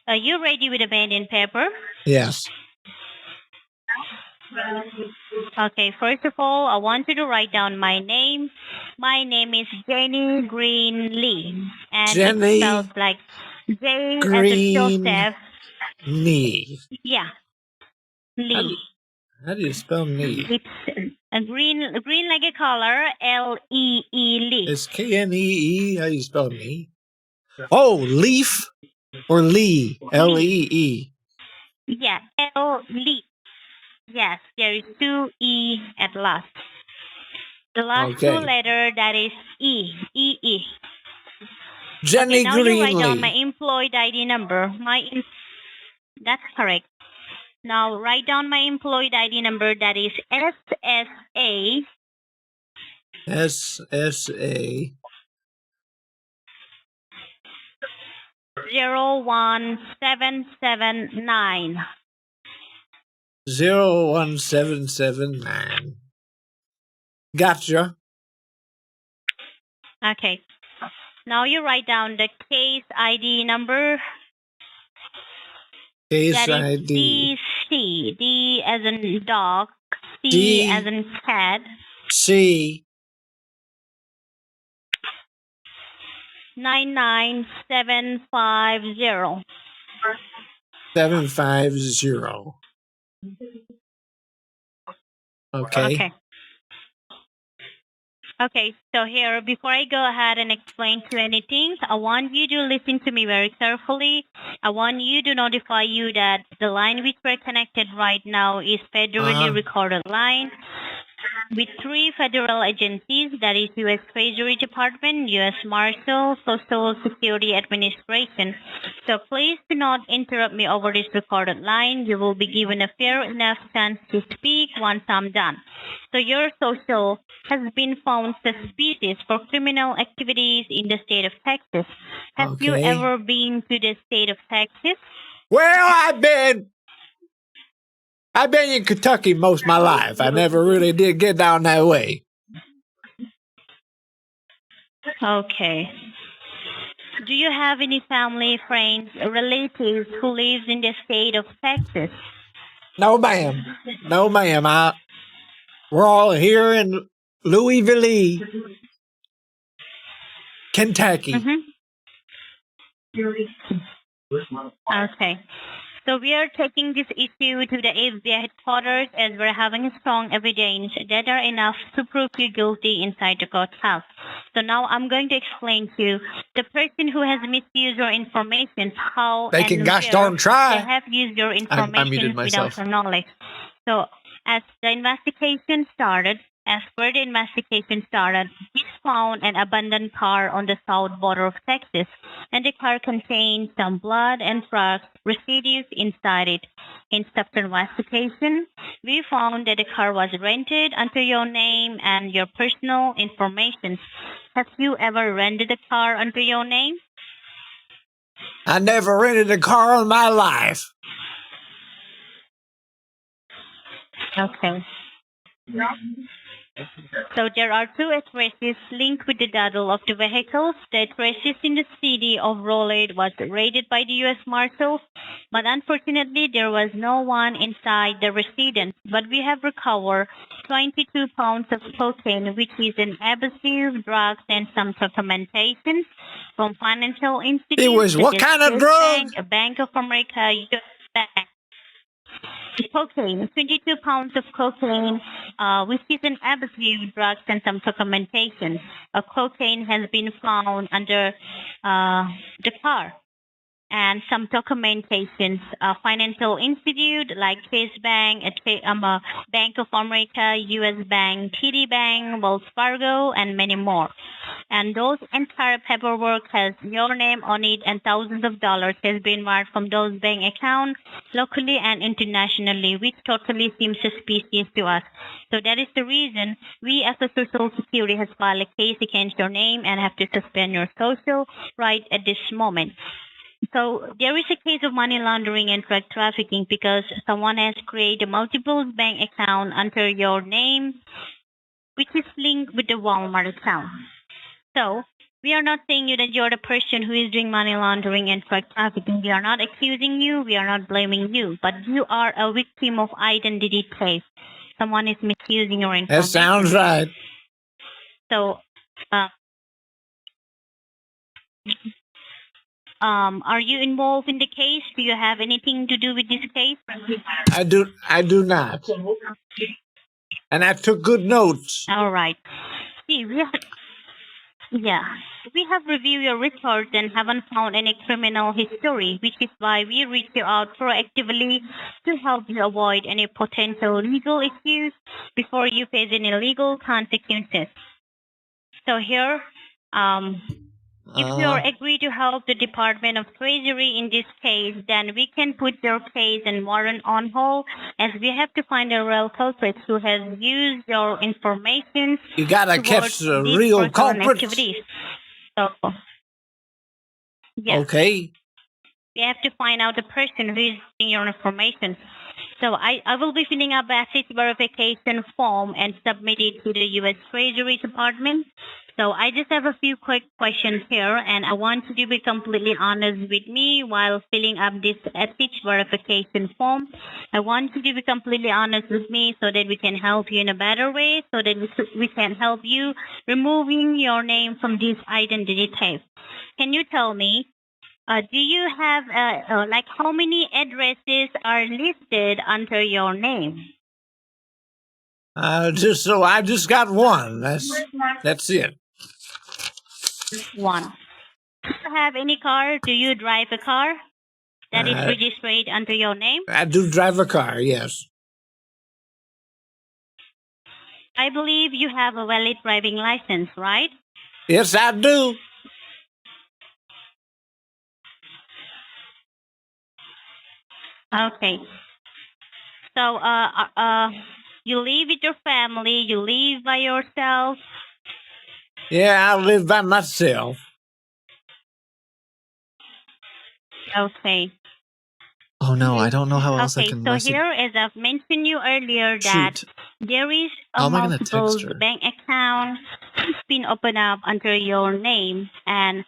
Are you ready with a pen and paper? Yes. Okay, first of all, I want you to write down my name. My name is Jenny Green Lee. And it's Jenny spelled like J as a Green Joseph. Knee. Yeah, How do, Lee. how do you spell knee? It's a green like a color, L-E-E, Lee. It's Knee. How do you spell knee? Oh, leaf or Lee? Lee. Yeah, L, Lee. Yes, there is two E at last. The last two Okay. letter, that is E, E-E. Jenny Okay, now you write down my Greenlee. employed ID number. That's correct. Now write down my employed ID number. That is SSA SSA 01779. 01779. Gotcha. Okay. Now you write down the case ID number. Case That is ID. DC. D as in dog. C D as in cat. C 99750. 750. Okay. Okay. Okay, so here, before I go ahead and explain to anything, I want you to listen to me very carefully. I want you to notify you that the line which we're connected right now is federally recorded line with three federal agencies, that is U.S. Treasury Department, U.S. Marshal, Social Security Administration. So please do not interrupt me over this recorded line. You will be given a fair enough chance to speak once I'm done. So your social has been found suspicious for criminal activities in the state of Texas. Have you Okay. ever been to the state of Texas? Well, I've been in Kentucky most of my life. I never really did get down that way. Okay. Do you have any family, friends, relatives who lives in the state of Texas? No, ma'am. No, ma'am. We're all here in Louisville, Kentucky. Mm-hmm. Okay. So we are taking this issue to the FBI headquarters as we're having strong evidence that are enough to prove you guilty inside the courthouse. So now I'm going to explain to you the person who has misused your information, how They and can gosh where darn they try. have used your I information muted without myself. your knowledge. So as the investigation started, as per the investigation started, we found an abandoned car on the south border of Texas, and the car contained some blood and drugs residues inside it. In subsequent investigation, we found that the car was rented under your name and your personal information. Have you ever rented a car under your name? I never rented a car in my life. Okay. So there are two addresses linked with the title of the vehicles. The addresses in the city of Raleigh was raided by the U.S. Marshals, but unfortunately there was no one inside the residence. But we have recovered 22 pounds of cocaine, which is an abusive drugs and some documentation from financial institutions. It was what such as kind of Chase drug? Bank, a Bank of America, U.S. Bank. Cocaine, 22 pounds of cocaine, which is an abusive drugs and some documentation. Cocaine has been found under the car. and some documentations, financial institute like Chase Bank, Bank of America, U.S. Bank, TD Bank, Wells Fargo, and many more. And those entire paperwork has your name on it, and thousands of dollars has been wired from those bank accounts locally and internationally, which totally seems suspicious to us. So that is the reason we as a Social Security has filed a case against your name and have to suspend your social right at this moment. So there is a case of money laundering and drug trafficking because someone has created multiple bank account under your name, which is linked with the Walmart account. So we are not saying you that you're the person who is doing money laundering and drug trafficking. We are not accusing you. We are not blaming you. But you are a victim of identity theft. Someone is misusing your information. That sounds right. So, are you involved in the case? Do you have anything to do with this case? I do not. And I took good notes. All right. See, we have reviewed your records and haven't found any criminal history, which is why we reached you out proactively to help you avoid any potential legal issues before you face any legal consequences. So here, if you are agree to help the Department of Treasury in this case, then we can put your case and warrant on hold as we have to find a real culprit who has used your information. You gotta catch the real culprits. Activities. So, yeah. Okay. We have to find out the person who is using your information. So I will be filling up asset verification form and submit it to the U.S. Treasury Department. So I just have a few quick questions here, and I want you to be completely honest with me while filling up this asset verification form. I want you to be completely honest with me so that we can help you in a better way, so that we can help you removing your name from this identity theft. Can you tell me, do you have, like, how many addresses are listed under your name? I just got one. That's it. One. Do you have any car? Do you drive a car that is registered under your name? I do drive a car, yes. I believe you have a valid driving license, right? Yes, I do. Okay. So, you live with your family, you live by yourself? Yeah, I live by myself. Okay. Oh no, I don't know how else I can so message. here, as I've mentioned you earlier, that there is How a am I gonna multiple text her? bank account been opened up under your name, and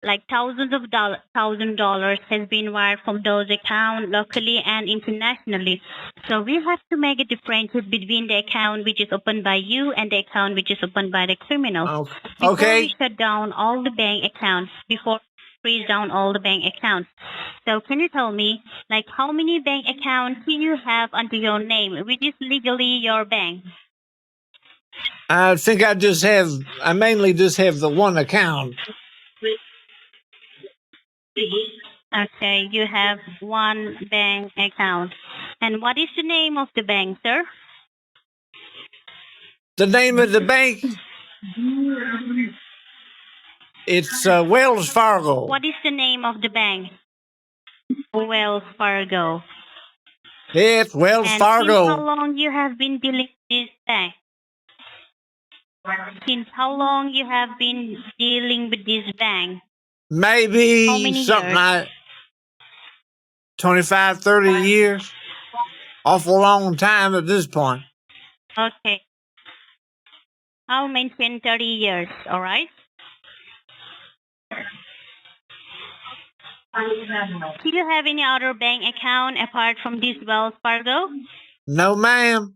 like $1,000 has been wired from those accounts locally and internationally. So we have to make a difference between the account which is opened by you and the account which is opened by the criminal. Before we shut down all the bank accounts, before we freeze down all the bank accounts. So can you tell me, like, how many bank accounts do you have under your name, which is legally your bank? I think I mainly just have the one account. Okay, you have one bank account. And what is the name of the bank, sir? The name of the bank? It's Wells Fargo. What is the name of the bank? Wells Fargo. It's Wells and Fargo. Since how long you have been dealing with this bank? Since how long you have been dealing with this bank? Maybe How many something years? like 25, 30 years. Awful long time at this point. Okay. I'll mention 30 years, all right? Do you have any other bank account apart from this Wells Fargo? No, ma'am.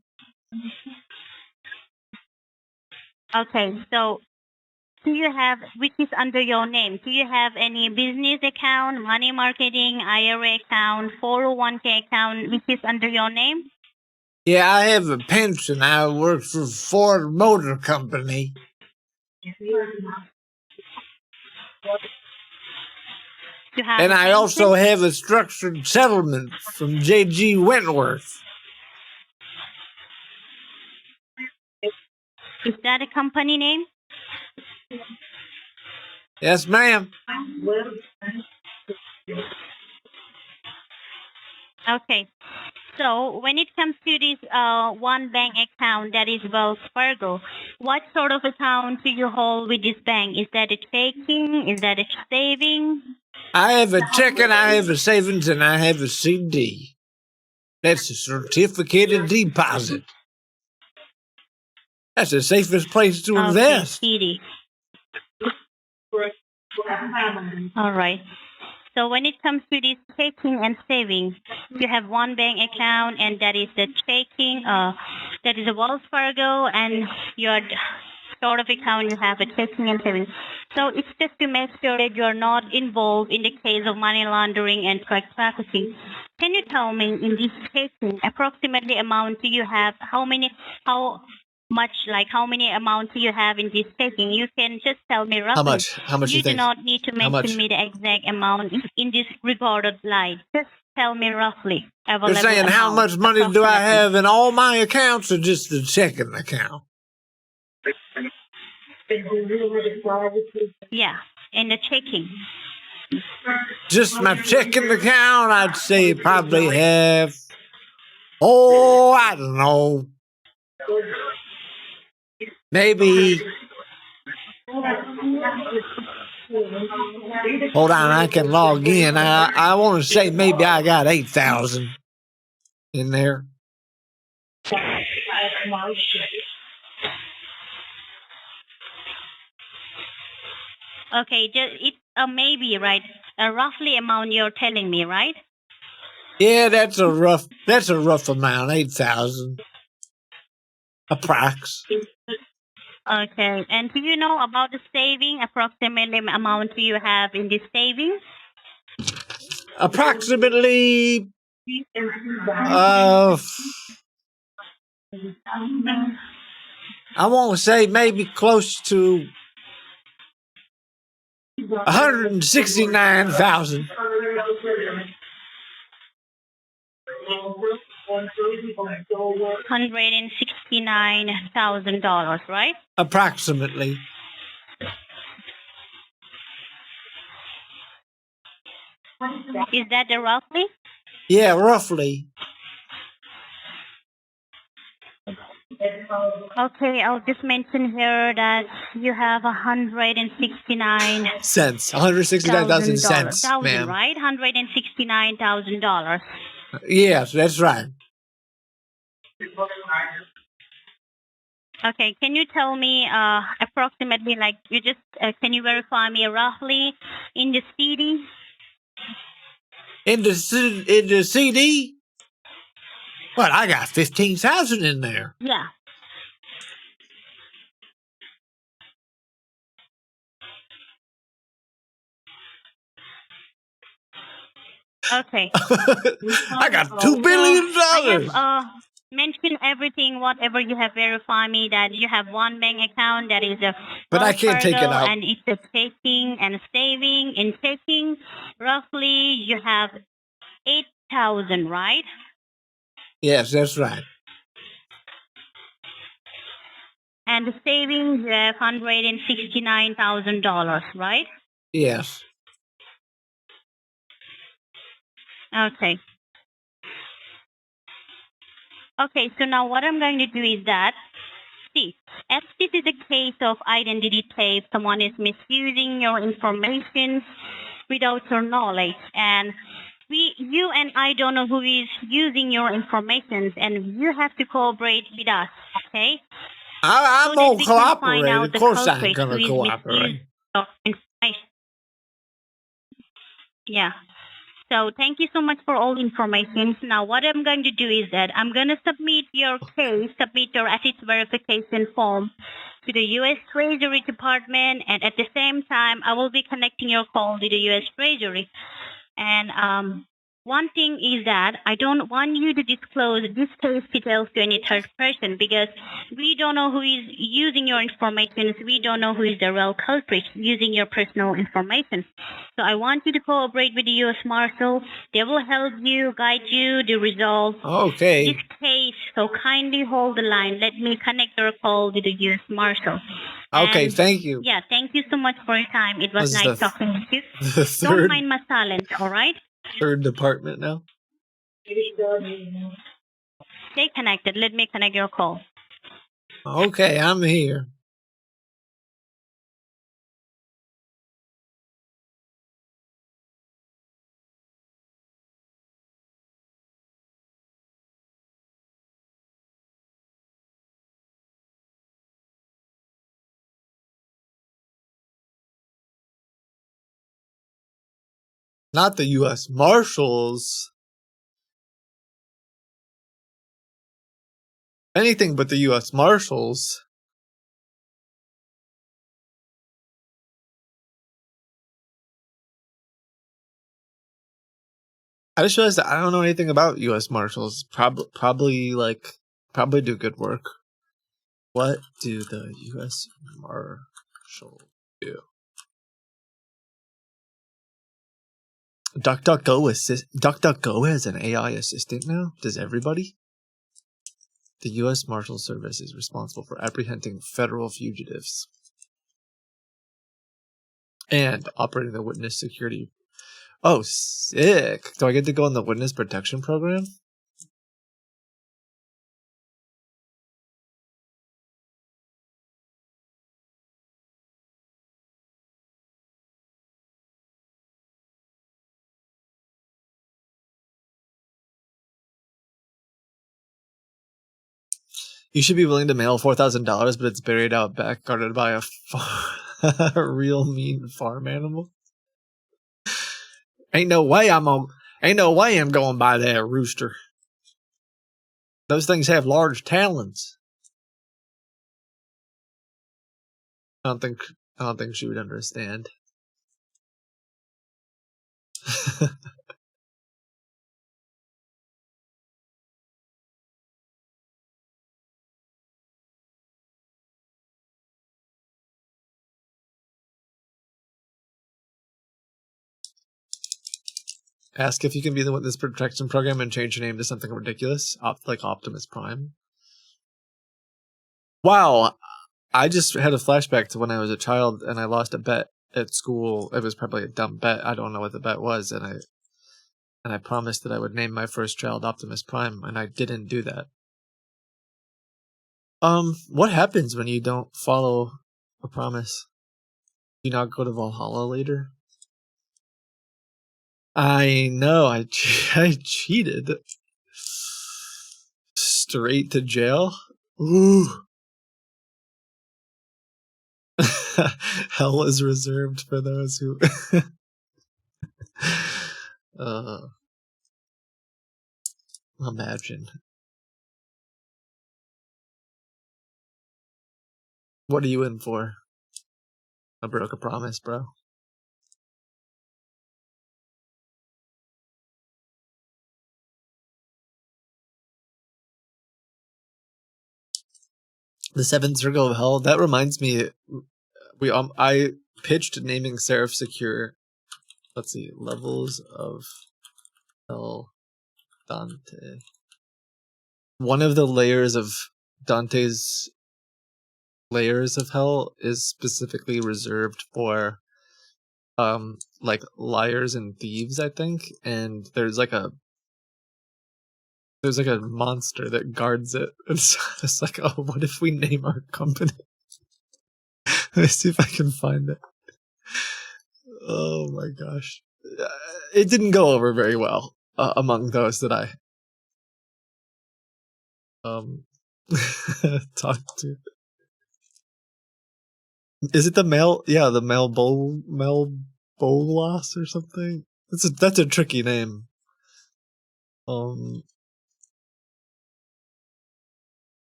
Okay, so do you have, which is under your name, do you have any business account, money marketing, IRA account, 401k account, which is under your name? Yeah, I have a pension. I work for Ford Motor Company. You have And a I also pension? have a structured settlement from J.G. Wentworth. Is that a company name? Yes, ma'am. Okay. So when it comes to this one bank account that is Wells Fargo, what sort of account do you hold with this bank? Is that a checking? Is that a saving? I have a checking, I have a savings, and I have a CD. That's a certificated deposit. That's the safest place to Okay, invest. CD. All right. So when it comes to this checking and saving, you have one bank account, and that is the checking. That is a Wells Fargo, and your sort of account you have a checking and saving. So it's just to make sure that you're not involved in the case of money laundering and drug trafficking. Can you tell me in this checking approximately amount do you have? How much, like how many amount do you have in this checking? You can just tell me How roughly. much? How much You you do think? not need to How mention much? me the exact amount in this recorded line. Just tell me roughly You're available saying how amount, much money do I approximately. have in all my accounts or just the checking account? Yeah, in the checking. Just my checking account, I'd say probably have, oh, I don't know, maybe, hold on, I can log in. I want to say maybe I got 8,000 in there. Okay, it's a maybe, right? A roughly amount you're telling me, right? Yeah, that's a rough amount, 8,000. Approx. Okay, and do you know about the saving? Approximately amount do you have in this saving? Approximately, I want to say maybe close to 169,000. $169,000, right? Approximately. Is that the roughly? Yeah, roughly. Okay, I'll just mention here that you have 169 Cents. 169,000 cents, thousand, ma'am. right? $169,000. Yes, that's right. Okay, can you tell me approximately, like, you just can you verify me roughly in the CD? In the CD? Well, I got 15,000 in there. Yeah. Okay. I got $2 So billion. I have mentioned everything, whatever you have verified me that you have one bank account that is a But I Wells can't take it Fargo, out. and it's a checking and saving. In checking, roughly you have 8,000, right? Yes, that's right. And the savings you have $169,000, right? Yes. Okay. Okay, so now what I'm going to do is that, see, as this is a case of identity theft, someone is misusing your information without your knowledge, and you and I don't know who is using your information, and you have to cooperate with us, okay? I'm So that going to we can find cooperate. out Of the course I ain't culprit going who to is misusing cooperate. your information. Yeah. So thank you so much for all information. Now what I'm going to do is that I'm going to submit your case, submit your assets verification form to the U.S. Treasury Department, and at the same time I will be connecting your call to the U.S. Treasury. And one thing is that I don't want you to disclose this case details to any third person because we don't know who is using your information. We don't know who is the real culprit using your personal information. So I want you to cooperate with the U.S. Marshal. They will help you, guide you to resolve Okay. this case. So kindly hold the line. Let me connect your call with the U.S. Marshal. Okay, And thank you. yeah, thank you so much for your time. It was This is nice talking with you. the Don't third mind my silence, all right? third department now. Stay connected. Let me connect your call. Okay, I'm here. Not the U.S. Marshals. Anything but the U.S. Marshals. I just realized that I don't know anything about U.S. Marshals. Probably do good work. What do the U.S. Marshals do? DuckDuckGo has an AI assistant now. Does everybody? The U.S. Marshal Service is responsible for apprehending federal fugitives and operating the witness security. Oh, sick! Do I get to go on the witness protection program? You should be willing to mail $4,000, but it's buried out back, guarded by a real mean farm animal. Ain't no way I'm going by that rooster. Those things have large talons. I don't think she would understand. Ask if you can be the witness protection program and change your name to something ridiculous, like Optimus Prime. Wow, I just had a flashback to when I was a child and I lost a bet at school. It was probably a dumb bet. I don't know what the bet was, and I promised that I would name my first child Optimus Prime, and I didn't do that. What happens when you don't follow a promise? Do you not go to Valhalla later? I know, I cheated. Straight to jail? Ooh. Hell is reserved for those who... Imagine. What are you in for? I broke a promise, bro. The Seventh Circle of Hell. That reminds me, I pitched naming Seraph Secure. Let's see, levels of Hell Dante. One of the layers of Dante's layers of hell is specifically reserved for like liars and thieves, I think, and there's like a monster that guards it. It's like, oh, what if we name our company? Let me see if I can find it. Oh my gosh. It didn't go over very well among those that I talked to. Is it the male? Yeah, the Melbolas or something. That's a tricky name.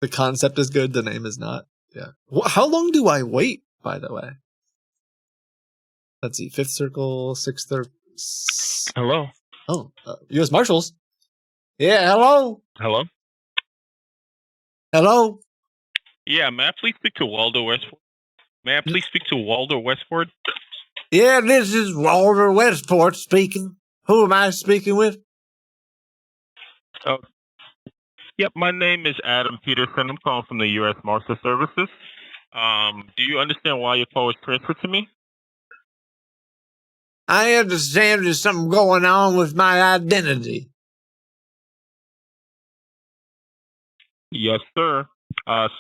The concept is good. The name is not. Yeah. How long do I wait? By the way. Let's see. Fifth circle, sixth circle. Hello. Oh, U.S. Marshals. Yeah, hello? Hello? Hello? Yeah, may I please speak to Waldo Westford? May I please speak to Waldo Westford? Yeah, this is Walter Westport speaking. Who am I speaking with? Oh, yep, my name is Adam Peterson. I'm calling from the U.S. Marshal Services. Do you understand why your call was transferred to me? I understand there's something going on with my identity. Yes, sir.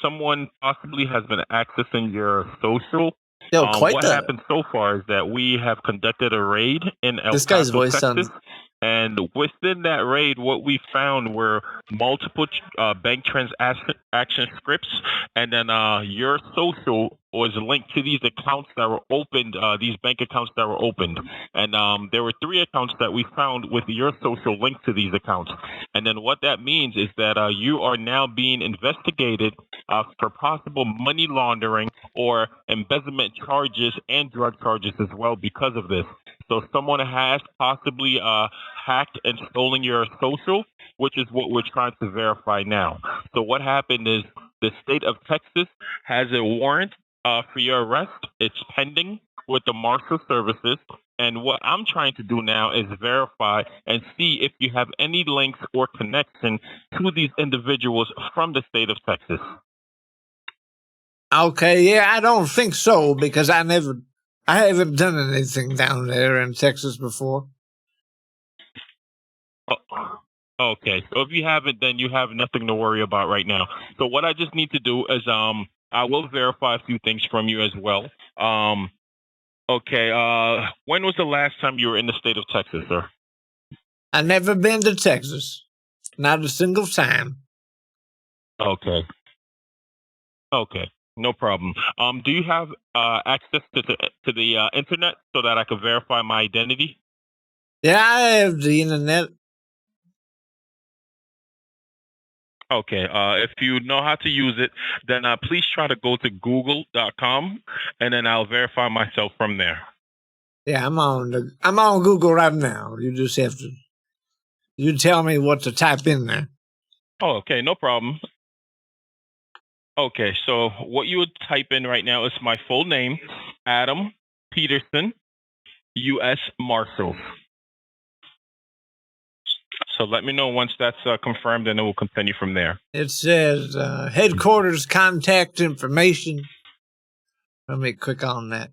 Someone possibly has been accessing your social. Yo, quite What the... happened so far is that we have conducted a raid in El This guy's Paso, voice Texas. sounds... And within that raid, what we found were multiple bank transaction scripts, and then your social was linked to these accounts that were opened, these bank accounts that were opened. And there were 3 accounts that we found with your social linked to these accounts. And then what that means is that you are now being investigated for possible money laundering or embezzlement charges and drug charges as well because of this. So someone has possibly hacked and stolen your social, which is what we're trying to verify now. So what happened is the state of Texas has a warrant for your arrest. It's pending with the Marshal Services. And what I'm trying to do now is verify and see if you have any links or connection to these individuals from the state of Texas. Okay, yeah, I don't think so because I haven't done anything down there in Texas before. Oh, okay, so if you haven't, then you have nothing to worry about right now. So what I just need to do is I will verify a few things from you as well. Okay, when was the last time you were in the state of Texas, sir? I never been to Texas, not a single time. Okay. Okay, no problem. Do you have access to the internet so that I can verify my identity? Yeah, I have the internet. Okay, if you know how to use it, then please try to go to google.com and then I'll verify myself from there. Yeah, I'm on Google right now. You just have to. You tell me what to type in there. Oh, okay, no problem. Okay, so what you would type in right now is my full name, Adam Peterson, U.S. Marshals. So let me know once that's confirmed, and then we'll continue from there. It says headquarters contact information. Let me click on that.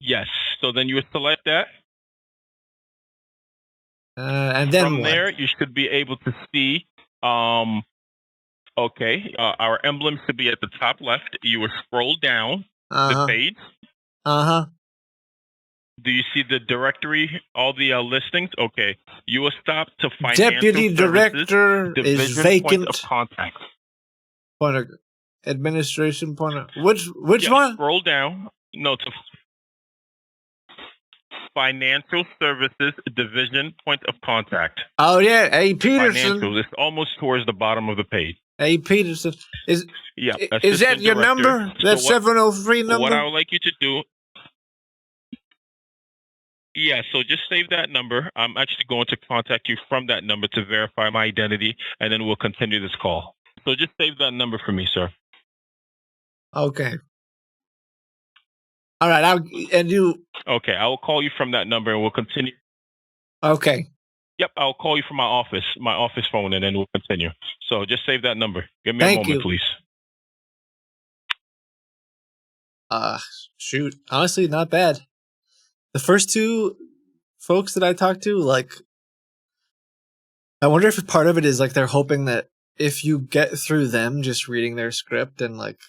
Yes. So then you would select that. And then from what? there, you should be able to see. Our emblem should be at the top left. You will scroll down the page. Do you see the directory, all the listings? Okay. You will stop to financial Deputy services, director division is vacant. point of contact. Point of administration point of which one? Scroll down. No, to financial services division point of contact. Oh yeah, A. Peterson. Financials. It's almost towards the bottom of the page. A. Peterson. Is that assistant your director. number? That 703 number? What I would like you to do. Yeah, so just save that number. I'm actually going to contact you from that number to verify my identity, and then we'll continue this call. So just save that number for me, sir. Okay. All right. Okay, I will call you from that number, and we'll continue. Okay. Yep, I'll call you from my office phone, and then we'll continue. So just save that number. Give me a moment, please. Shoot. Honestly, not bad. The first 2 folks that I talked to, like, I wonder if part of it is like they're hoping that if you get through them just reading their script and like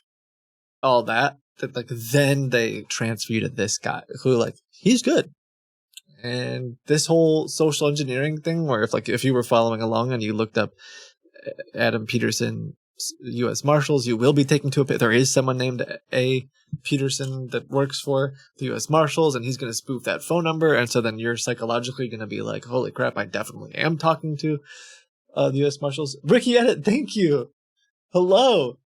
all that like then they transfer you to this guy who like he's good. And this whole social engineering thing, where if you were following along and you looked up Adam Peterson, U.S. Marshals, you will be taken to there is someone named A. Peterson that works for the U.S. Marshals, and he's going to spoof that phone number, and so then you're psychologically going to be like, holy crap, I definitely am talking to the U.S. Marshals. Ricky Edit, thank you. Hello.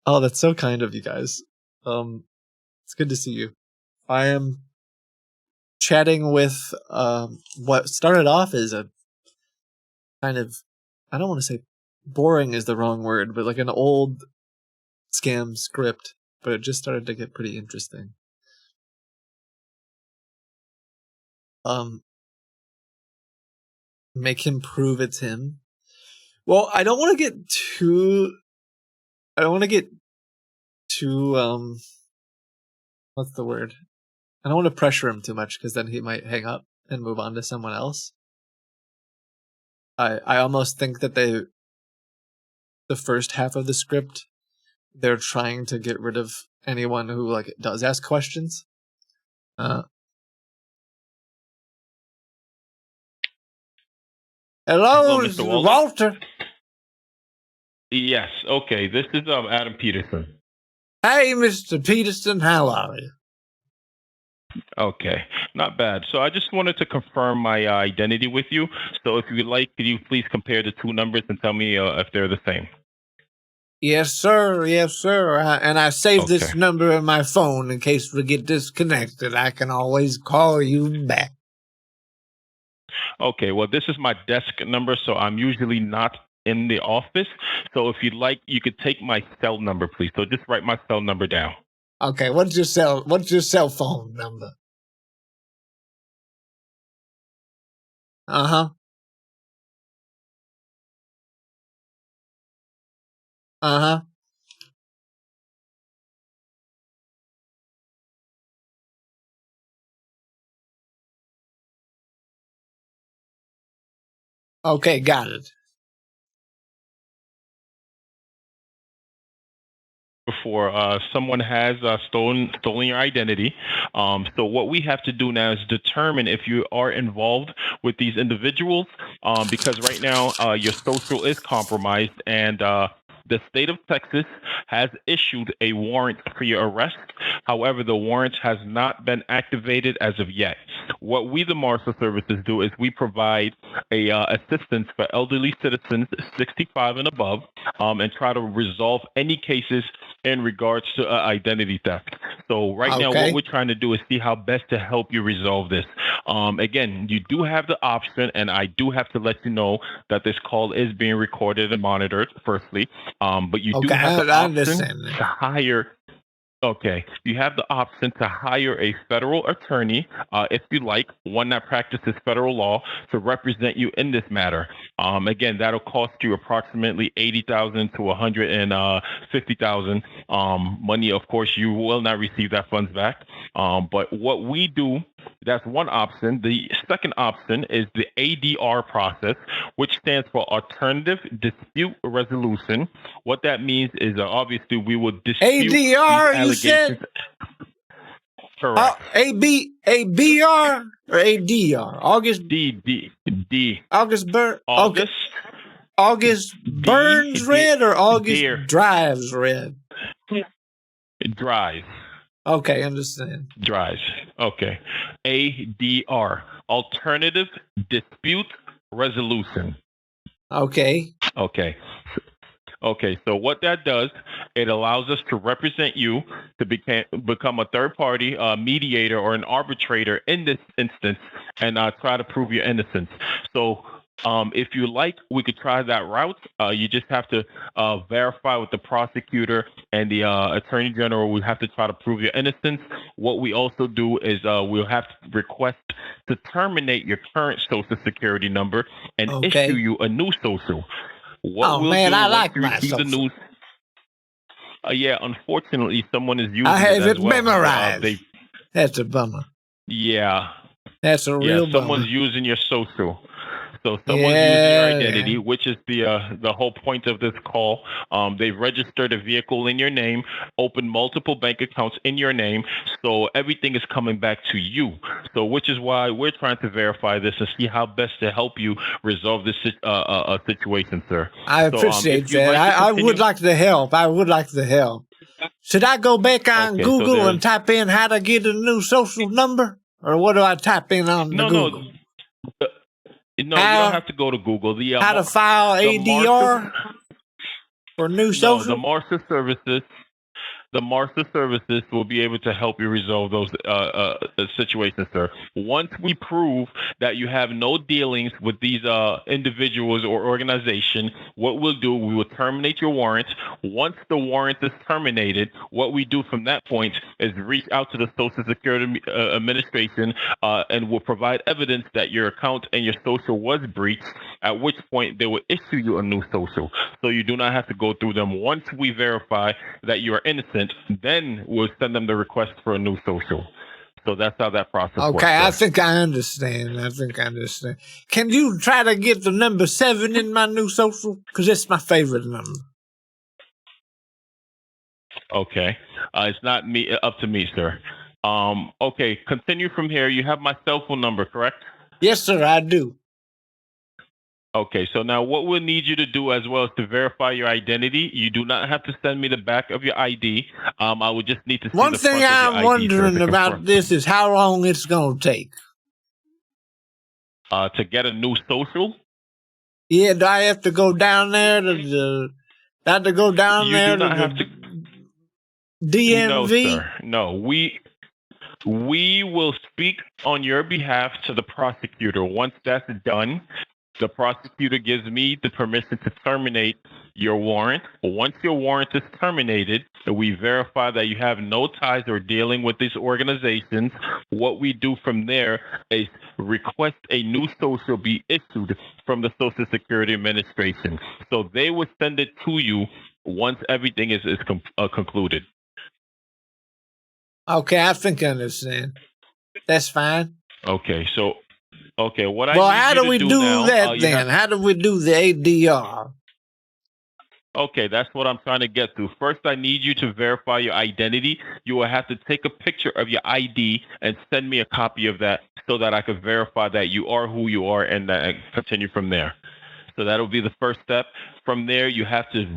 Oh, that's so kind of you guys. It's good to see you. I am chatting with what started off as a kind of, I don't want to say boring is the wrong word, but like an old scam script, but it just started to get pretty interesting. Make him prove it's him. Well, I don't want to get too what's the word? I don't want to pressure him too much because then he might hang up and move on to someone else. I almost think that the first half of the script, they're trying to get rid of anyone who like does ask questions. Hello, Mr. Walter. Yes. Okay. This is Adam Peterson. Hey, Mr. Peterson, how are you? Okay, not bad. So I just wanted to confirm my identity with you. So if you like, could you please compare the two numbers and tell me if they're the same? Yes, sir. Yes, sir. And I saved this number in my phone in case we get disconnected. I can always call you back. Okay, well, this is my desk number, so I'm usually not in the office. So if you'd like, you could take my cell number, please. So just write my cell number down. Okay, what's your cell phone number? Uh-huh. Uh-huh. Okay, got it. Before someone has stolen your identity. So what we have to do now is determine if you are involved with these individuals, because right now your social is compromised, and the state of Texas has issued a warrant for your arrest. However, the warrant has not been activated as of yet. What we, the Marshal Services, do is we provide a assistance for elderly citizens 65 and above, and try to resolve any cases in regards to identity theft. So right now, what we're trying to do is see how best to help you resolve this. Again, you do have the option, and I do have to let you know that this call is being recorded and monitored, firstly. But you do have the option to hire. Okay, you have the option to hire a federal attorney, if you like, one that practices federal law to represent you in this matter. Again, that'll cost you approximately $80,000 to $150,000. Money, of course, you will not receive that funds back. But what we do, that's one option. The second option is the ADR process, which stands for Alternative Dispute Resolution. What that means is obviously we will dispute ADR, you said? Correct. ABR or ADR? August D. August August. August burns red or August drives red? Drive. Okay, understand. Drive. Okay. ADR. Alternative Dispute Resolution. Okay. Okay. Okay, so what that does, it allows us to represent you to become a third party mediator or an arbitrator in this instance and try to prove your innocence. So if you like, we could try that route. You just have to verify with the prosecutor and the attorney general. We have to try to prove your innocence. What we also do is we'll have to request to terminate your current social security number and issue you a new social. What we'll do I once like you my receive the social. news. Yeah, unfortunately, someone is using I have it as it well. memorized. That's a bummer. Yeah. That's a real someone's bummer. using your social. So someone's using your identity, which is the whole point of this call. They've registered a vehicle in your name, opened multiple bank accounts in your name, so everything is coming back to you. So which is why we're trying to verify this and see how best to help you resolve this situation, sir. I appreciate that. I would like the help. I would like the help. Should I go back on Google and type in how to get a new social number? Or what do I type in on the Google? No, you don't have to go to Google. How to file ADR for new social? No, the Marshal Services. the Marshal Services will be able to help you resolve those situations, sir. Once we prove that you have no dealings with these individuals or organization, what we'll do, we will terminate your warrant. Once the warrant is terminated, what we do from that point is reach out to the Social Security Administration and will provide evidence that your account and your social was breached, at which point they will issue you a new social. So you do not have to go through them. Once we verify that you are innocent, then we'll send them the request for a new social. So that's how that process works. Okay, I sir. think I understand. Can you try to get the number 7 in my new social? Because it's my favorite number. Okay. It's not me up to me, sir. Okay, continue from here. You have my cell phone number, correct? Yes, sir, I do. Okay, so now what we'll need you to do as well is to verify your identity. You do not have to send me the back of your ID. I would just need to see One the thing front of your I'm ID, wondering sir, to about confirm. this is how long it's going to take. To get a new social? Yeah, do I have to go down there to the... I have to go down You there do to not have to. the No, DMV? sir. No, we will speak on your behalf to the prosecutor. Once that's done, the prosecutor gives me the permission to terminate your warrant. Once your warrant is terminated, we verify that you have no ties or dealing with these organizations. What we do from there is request a new social be issued from the Social Security Administration. So they will send it to you once everything is concluded. Okay, I think I understand. That's fine. Okay, so what I Well, need how you do to we do do now, that you then? have. How do we do the ADR? Okay, that's what I'm trying to get to. First, I need you to verify your identity. You will have to take a picture of your ID and send me a copy of that so that I can verify that you are who you are and continue from there. So that'll be the first step. From there, you have to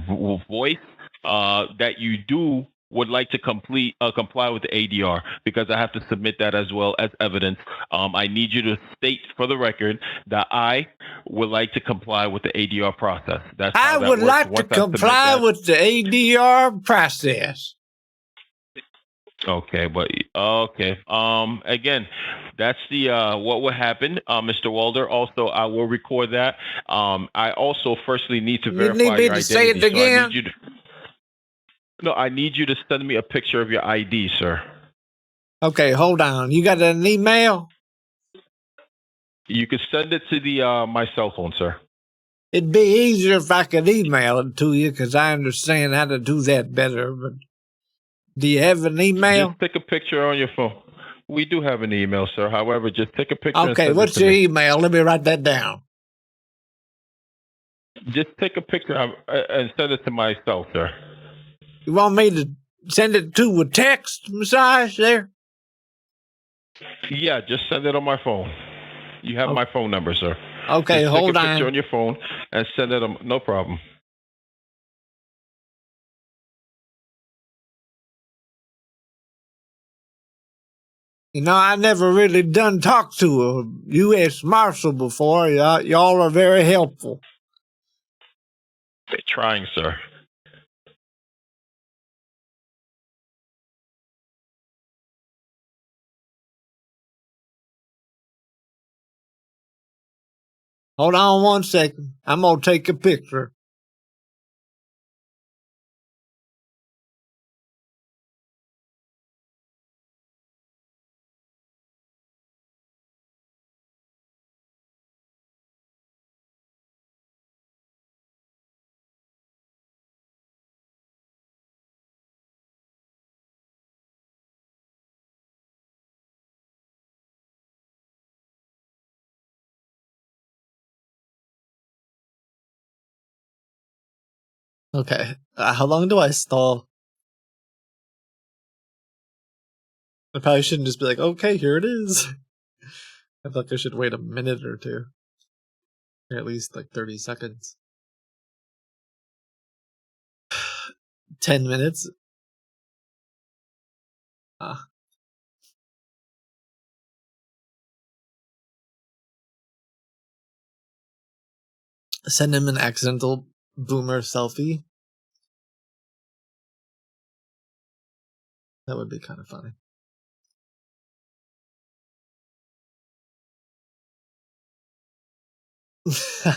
voice that you would like to comply with the ADR, because I have to submit that as well as evidence. I need you to state for the record that I would like to comply with the ADR process. That's I how that would works. like to Once I submit comply that. with the ADR process. Okay, but okay. Again, that's the what will happen, Mr. Walder. Also, I will record that. I also firstly need to You need verify me your to say identity. it So I need again? you to. No, I need you to send me a picture of your ID, sir. Okay, hold on. You got an email? You can send it to the my cell phone, sir. It'd be easier if I could email it to you, because I understand how to do that better. But do you have an email? Just take a picture on your phone. We do have an email, sir. However, just take a picture and Okay, send it what's to your me. email? Let me write that down. Just take a picture and send it to myself, sir. You want me to send it to a text message there? Yeah, just send it on my phone. You have my phone number, sir. Okay, just hold take a picture on. on your phone and send it. No problem. You know, I never really done talked to a U.S. Marshal before. Y'all are very helpful. They're trying, sir. Hold on 1 second. I'm going to take a picture. Okay. How long do I stall? I probably shouldn't just be like, okay, here it is. I feel like I should wait a minute or two. Or at least like 30 seconds. 10 minutes? Send him an accidental boomer selfie. That would be kind of funny.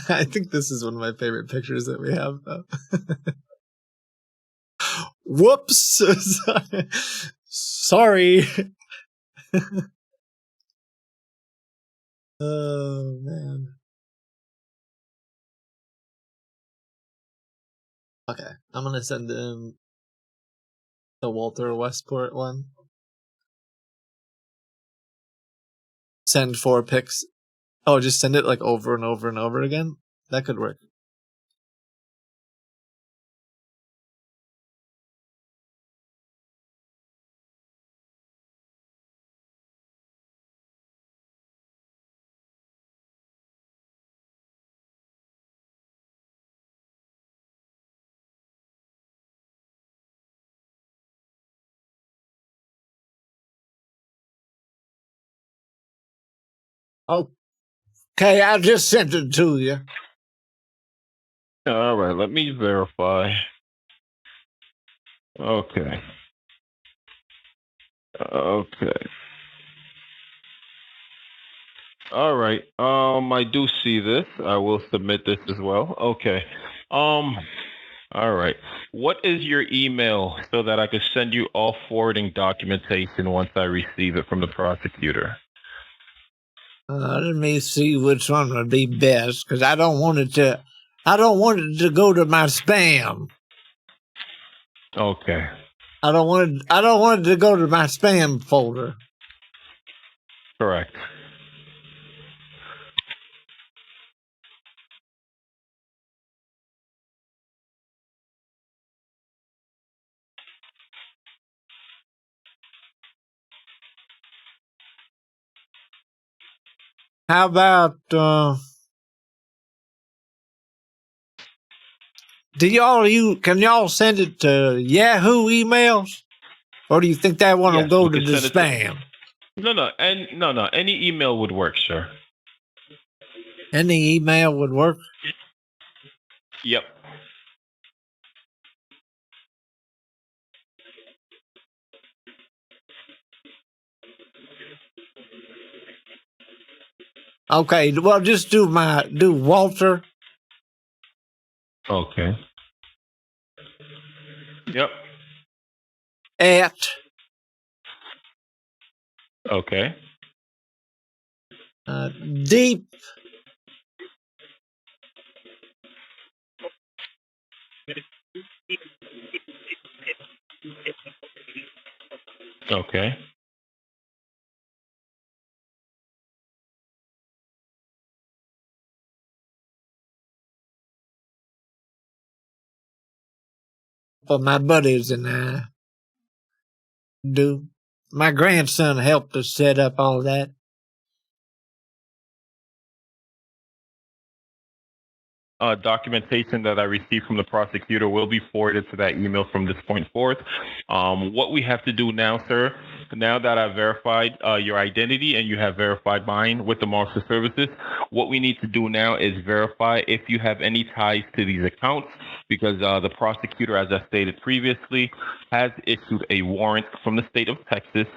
I think this is one of my favorite pictures that we have, though. Whoops! Sorry. Oh, man. Okay, I'm gonna send him the Walter Westport one. Send 4 pics. Oh, just send it like over and over and over again? That could work. Okay, I just sent it to you. All right, let me verify. Okay. Okay. All right. I do see this. I will submit this as well. Okay. All right. What is your email so that I could send you all forwarding documentation once I receive it from the prosecutor? Let me see which one would be best, because I don't want it to go to my spam. Okay. I don't want it to go to my spam folder. Correct. How about can y'all send it to Yahoo emails? Or do you think that one will Yes, go we to can the send it to- spam? No. Any email would work, sir. Any email would work? Yep. Okay, well, just do Walter. Okay. Yep. At. Okay. Deep. Okay. For my buddies and I do. My grandson helped us set up all that. Documentation that I received from the prosecutor will be forwarded to that email from this point forth. What we have to do now, sir, now that I've verified your identity and you have verified mine with the Marshal Services, what we need to do now is verify if you have any ties to these accounts, because the prosecutor, as I stated previously, has issued a warrant from the state of Texas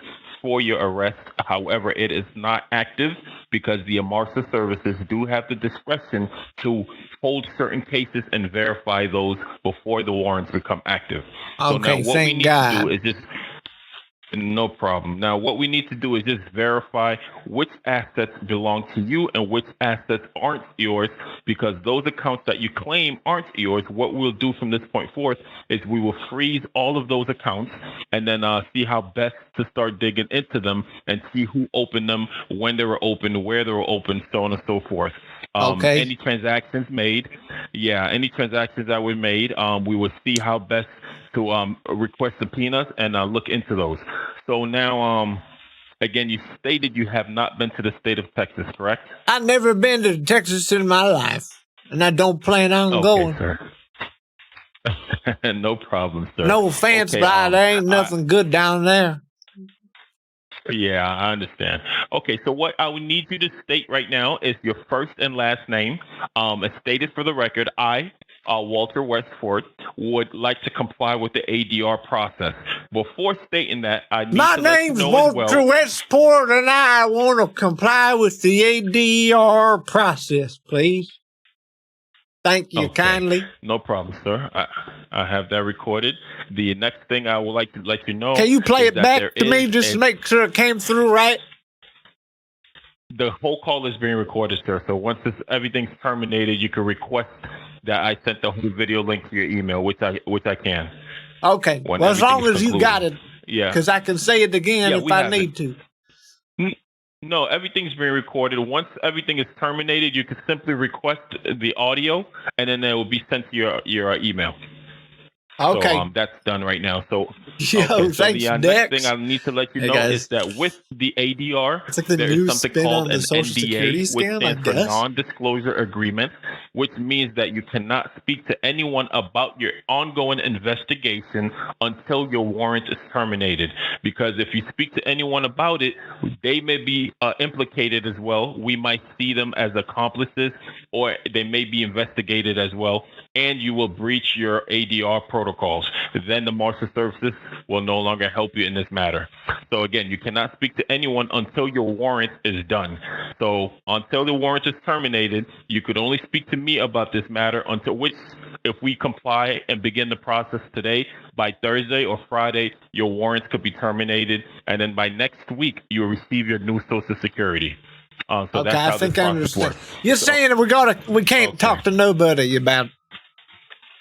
for your arrest. However, it is not active because the Marshal Services do have the discretion to hold certain cases and verify those before the warrants become active. So now Okay, what we thank need God. to do is just no problem. Now, what we need to do is just verify which assets belong to you and which assets aren't yours, because those accounts that you claim aren't yours, what we'll do from this point forth is we will freeze all of those accounts and then see how best to start digging into them and see who opened them, when they were opened, where they were opened, so on and so forth. Okay. Any transactions made, any transactions that were made, we will see how best to request subpoenas and look into those. So now, again, you stated you have not been to the state of Texas, correct? I've never been to Texas in my life, and I don't plan on going. Sir. No problem, sir. No offense, Okay, but there ain't nothing good down there. Yeah, I understand. Okay, so what I would need you to state right now is your first and last name. As stated for the record, I Walter Westford, would like to comply with the ADR process. Before stating that, I need My to let you name's know as Walter well. Westport, and I want to comply with the ADR process, please. Thank you Okay, kindly. no problem, sir. I have that recorded. The next thing I would like to let you know Can you play is it that back there to me is just to make sure it came through right? the whole call is being recorded, sir. So once everything's terminated, you can request that I sent the whole video link to your email, which I can. Okay. When Well, as everything long is as you concluded. got it, Yeah. because I can say it again Yeah, if we I have it. need to. No, everything's being recorded. Once everything is terminated, you can simply request the audio, and then it will be sent to your email. Okay. So that's done right now. So Yo, okay, so thanks, the Dex. next thing I need to let you Hey, know guys. is that with the ADR, It's like the there is new something spin called on the an Social Security NDA, which scam, I stands for guess. non-disclosure agreement, which means that you cannot speak to anyone about your ongoing investigation until your warrant is terminated. Because if you speak to anyone about it, they may be implicated as well. We might see them as accomplices, or they may be investigated as well, and you will breach your ADR protocols. Then the Marshal Services will no longer help you in this matter. So again, you cannot speak to anyone until your warrant is done. So until the warrant is terminated, you could only speak to me about this matter, until which, if we comply and begin the process today, by Thursday or Friday, your warrants could be terminated, and then by next week, you'll receive your new Social Security. So Okay, that's I how think this I process understand. works. You're So- saying that we can't talk to nobody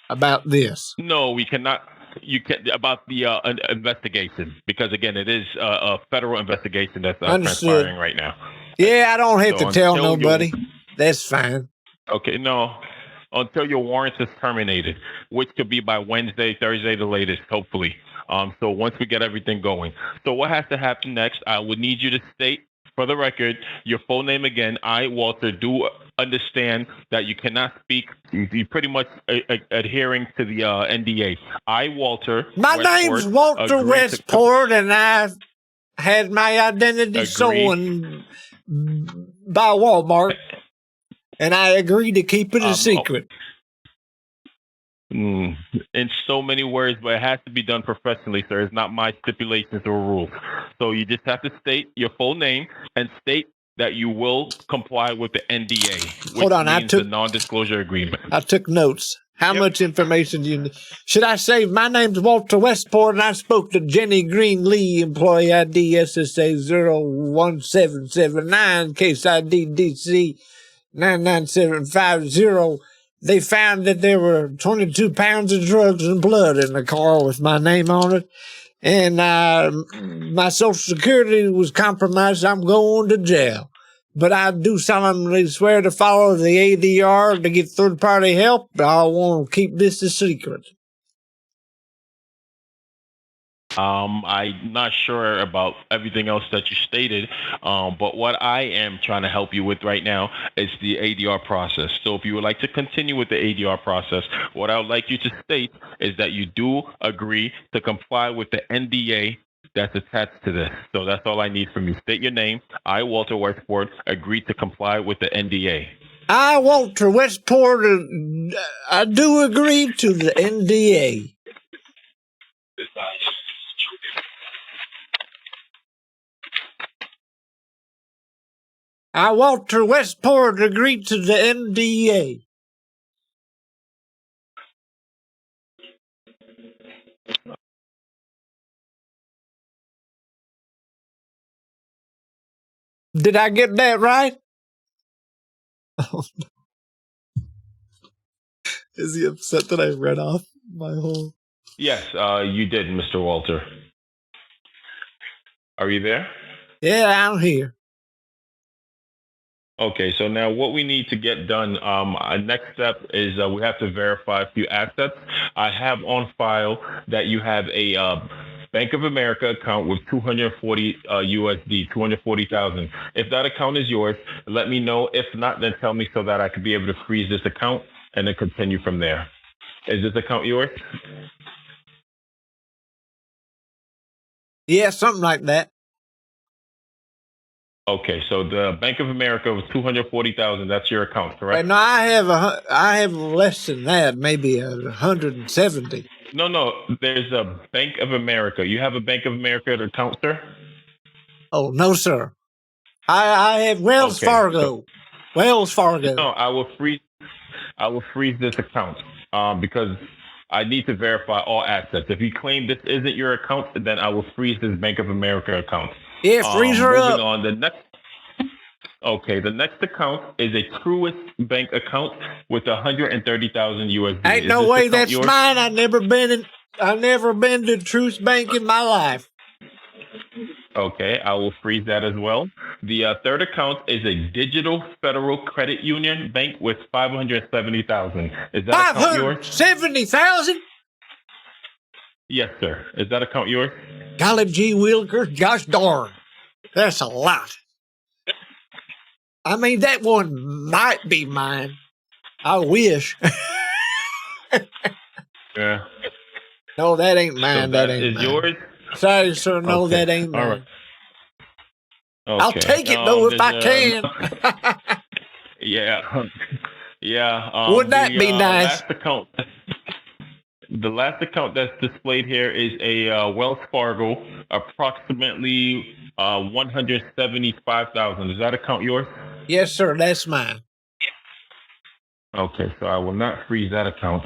about this. No, we cannot. You can about the investigation, because again, it is a federal investigation that's Understood. transpiring right now. Yeah, I don't have So to tell until nobody. That's fine. Okay, no, until your warrant is terminated, which could be by Wednesday, Thursday, the latest, hopefully. So once we get everything going. So what has to happen next? I would need you to state, for the record, your full name again. I, Walter, do understand that you cannot speak. You pretty much adhering to the NDA. I, Walter. My name's Walter agree to Westport, and I've had my identity stolen by Walmart, and I agree to keep it a secret. In so many words, but it has to be done professionally, sir. It's not my stipulations or rules. So you just have to state your full name and state that you will comply with the NDA, which Hold on, means the non-disclosure agreement. I took notes. How much information do you need? Should I say my name's Walter Westport, and I spoke to Jenny Green Lee, employee ID SSA 01779, case ID DC 99750. They found that there were 22 pounds of drugs and blood in the car with my name on it. And my Social Security was compromised. I'm going to jail. But I do solemnly swear to follow the ADR to get third-party help. I want to keep this a secret. I'm not sure about everything else that you stated, but what I am trying to help you with right now is the ADR process. So if you would like to continue with the ADR process, what I would like you to state is that you do agree to comply with the NDA that's attached to this. So that's all I need from you. State your name. I, Walter Westport, agree to comply with the NDA. I, Walter Westport, I do agree to the NDA. I, Walter Westport, agree to the NDA. Did I get that right? Is he upset that I read off my whole... Yes, you did, Mr. Walter. Are you there? Yeah, I'm here. Okay, so now what we need to get done, next step is we have to verify a few assets. I have on file that you have a Bank of America account with 240 USD, 240,000. If that account is yours, let me know. If not, then tell me so that I could be able to freeze this account and then continue from there. Is this account yours? Yeah, something like that. Okay, so the Bank of America was 240,000. That's your account, correct? And no, I have less than that, maybe 170. No. There's a Bank of America. You have a Bank of America account, sir? Oh no, sir. I have Wells Okay. Fargo. Wells Fargo. No, I will freeze this account because I need to verify all assets. If you claim this isn't your account, then I will freeze this Bank of America account. Yeah, freeze her Moving up. on, the next account is a Truist Bank account with 130,000 USD. Ain't Is no this way account that's yours? mine. I've never been to Truist Bank in my life. Okay, I will freeze that as well. The third account is a Digital Federal Credit Union Bank with 570,000. Is that account yours? 570,000? Yes, sir. Is that account yours? Golly gee willikers, gosh darn. That's a lot. I mean, that one might be mine. I wish. Yeah. No, that ain't So mine. that That ain't is mine. yours? Sorry, sir. No, Okay. that ain't All mine. right. I'll Okay. take it, though, if I can. Yeah. Yeah. Wouldn't that be nice? The last account that's displayed here is a Wells Fargo, approximately 175,000. Is that account yours? Yes, sir. That's mine. Okay, so I will not freeze that account.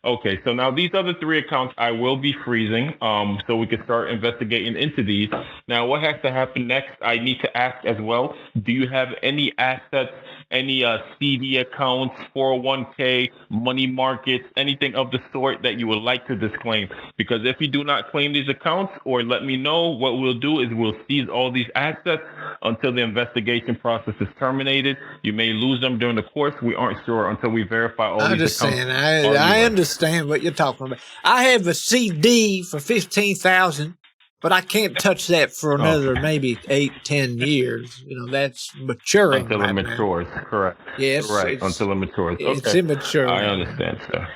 Okay, so now these other three accounts I will be freezing, so we can start investigating into these. Now, what has to happen next? I need to ask as well. Do you have any assets, any CD accounts, 401k, money markets, anything of the sort that you would like to disclaim? Because if you do not claim these accounts or let me know, what we'll do is we'll seize all these assets until the investigation process is terminated. You may lose them during the course. We aren't sure until we verify all I'm these just accounts. saying, are I yours. understand what you're talking about. I have a CD for 15,000, but I can't touch that for another maybe 8-10 years. You know, that's maturing Until right it now. matures, correct. Yes, Right, until it matures. it's Okay, immature. I right now. understand, sir.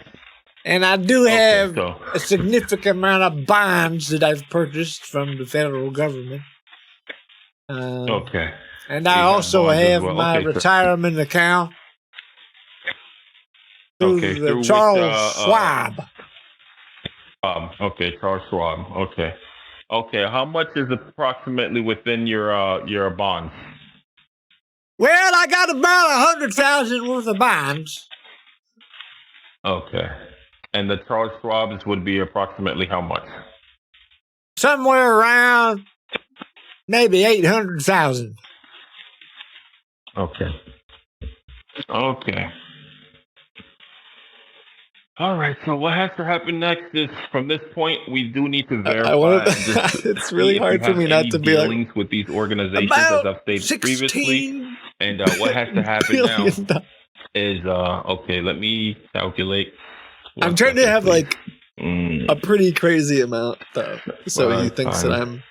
And I do have so- a significant amount of bonds that I've purchased from the federal government. Okay. And You I have also bonds as have well. my Okay, sir. retirement account through Okay, the through which, Charles Schwab. Okay, Charles Schwab. Okay. Okay, how much is approximately within your bonds? Well, I got about 100,000 worth of bonds. Okay. And the Charles Schwab's would be approximately how much? Somewhere around maybe 800,000. Okay. Okay. All right. So what has to happen next is, from this point, we do need to verify. I wanna- and just it's see really if hard you for have me not any to be like, dealings with these organizations, About as I've stated previously. 16 And what has to happen now billion dollars. is okay. Let me calculate. I'm trying to have like a pretty crazy amount though, so he thinks that I'm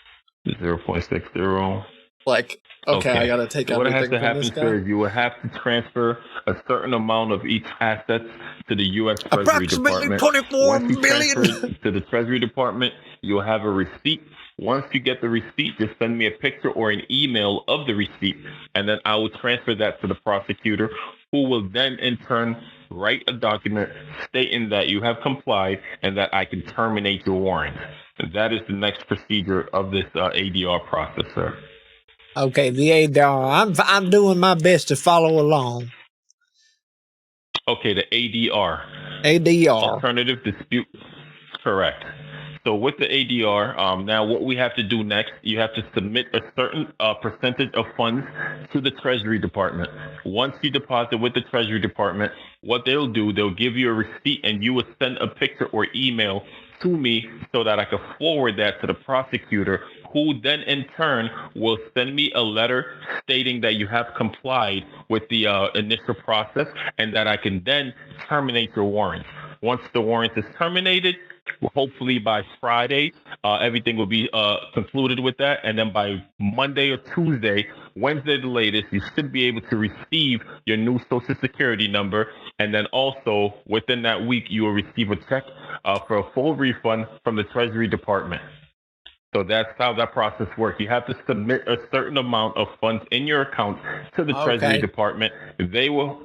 0.60. like, okay, I gotta take So what has everything to from this happen, sir, guy. is you will have to transfer a certain amount of each asset to the U.S. Treasury Approximately Department. 24 Once you billion. transfer it to the Treasury Department, you'll have a receipt. Once you get the receipt, just send me a picture or an email of the receipt, and then I will transfer that to the prosecutor, who will then in turn write a document stating that you have complied and that I can terminate your warrant. And that is the next procedure of this ADR process, sir. Okay, the ADR. I'm doing my best to follow along. Okay, the ADR. ADR. Alternative dispute. Correct. So with the ADR, now what we have to do next, you have to submit a certain percentage of funds to the Treasury Department. Once you deposit with the Treasury Department, what they'll do, they'll give you a receipt and you will send a picture or email to me so that I can forward that to the prosecutor, who then in turn will send me a letter stating that you have complied with the initial process and that I can then terminate your warrant. Once the warrant is terminated, hopefully by Friday, everything will be concluded with that. And then by Monday or Tuesday, Wednesday the latest, you should be able to receive your new Social Security number. And then also within that week, you will receive a check for a full refund from the Treasury Department. So that's how that process works. You have to submit a certain amount of funds in your account to the Treasury Okay. Department. They will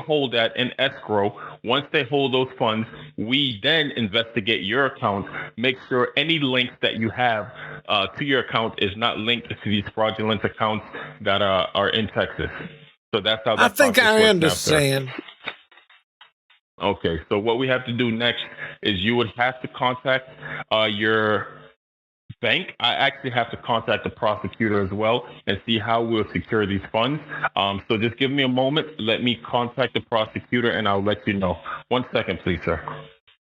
hold that in escrow. Once they hold those funds, we then investigate your account, make sure any links that you have to your account is not linked to these fraudulent accounts that are in Texas. So that's how I that think process I works now, sir. understand. Okay, so what we have to do next is you would have to contact your bank. I actually have to contact the prosecutor as well and see how we'll secure these funds. So just give me a moment. Let me contact the prosecutor and I'll let you know. 1 second, please, sir.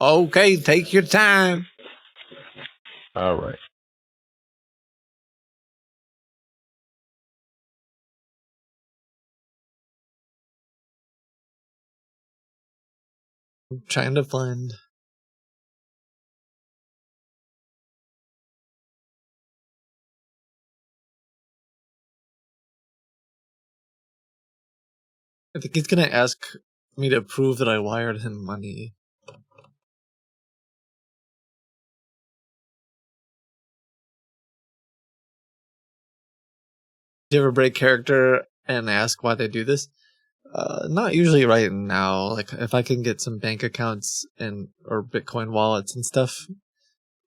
Okay, take your time. All right. I'm trying to find. I think he's gonna ask me to prove that I wired him money. Do you ever break character and ask why they do this? Not usually right now. Like if I can get some bank accounts and or Bitcoin wallets and stuff,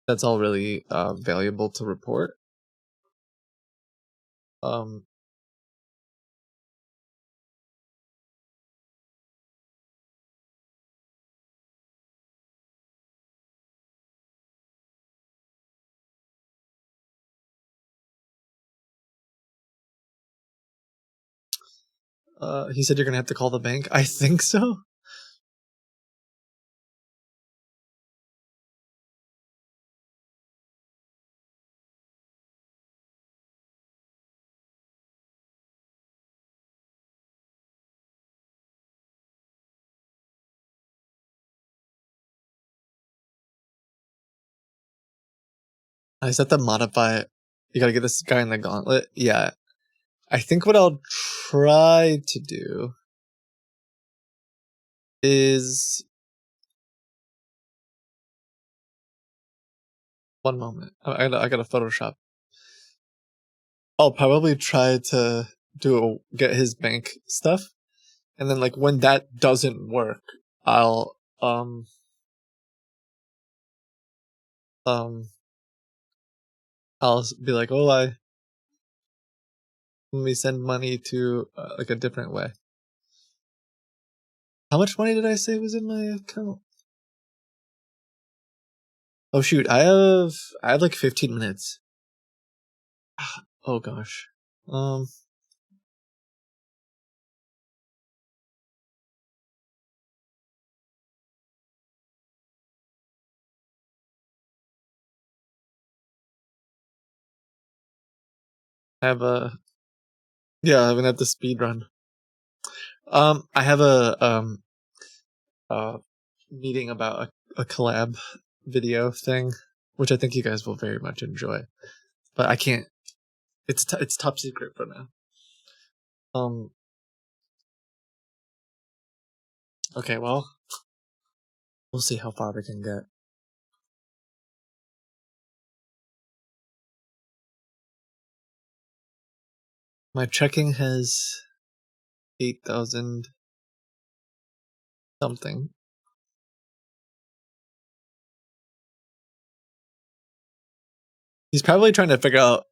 that's all really valuable to report. Um, he said you're gonna have to call the bank. I think so. I just have to modify it. You gotta get this guy in the gauntlet. Yeah. I think what I'll try to do is one moment. I gotta Photoshop. I'll probably try to get his bank stuff, and then like when that doesn't work, I'll um I'll be like, oh, let me send money to like a different way. How much money did I say was in my account? Oh shoot, I have like 15 minutes. Oh gosh. I have a yeah, I'm gonna have to speed run. I have a meeting about a collab video thing, which I think you guys will very much enjoy. But I can't. It's top secret for now. Okay, well, we'll see how far we can get. My checking has 8,000 something. He's probably trying to figure out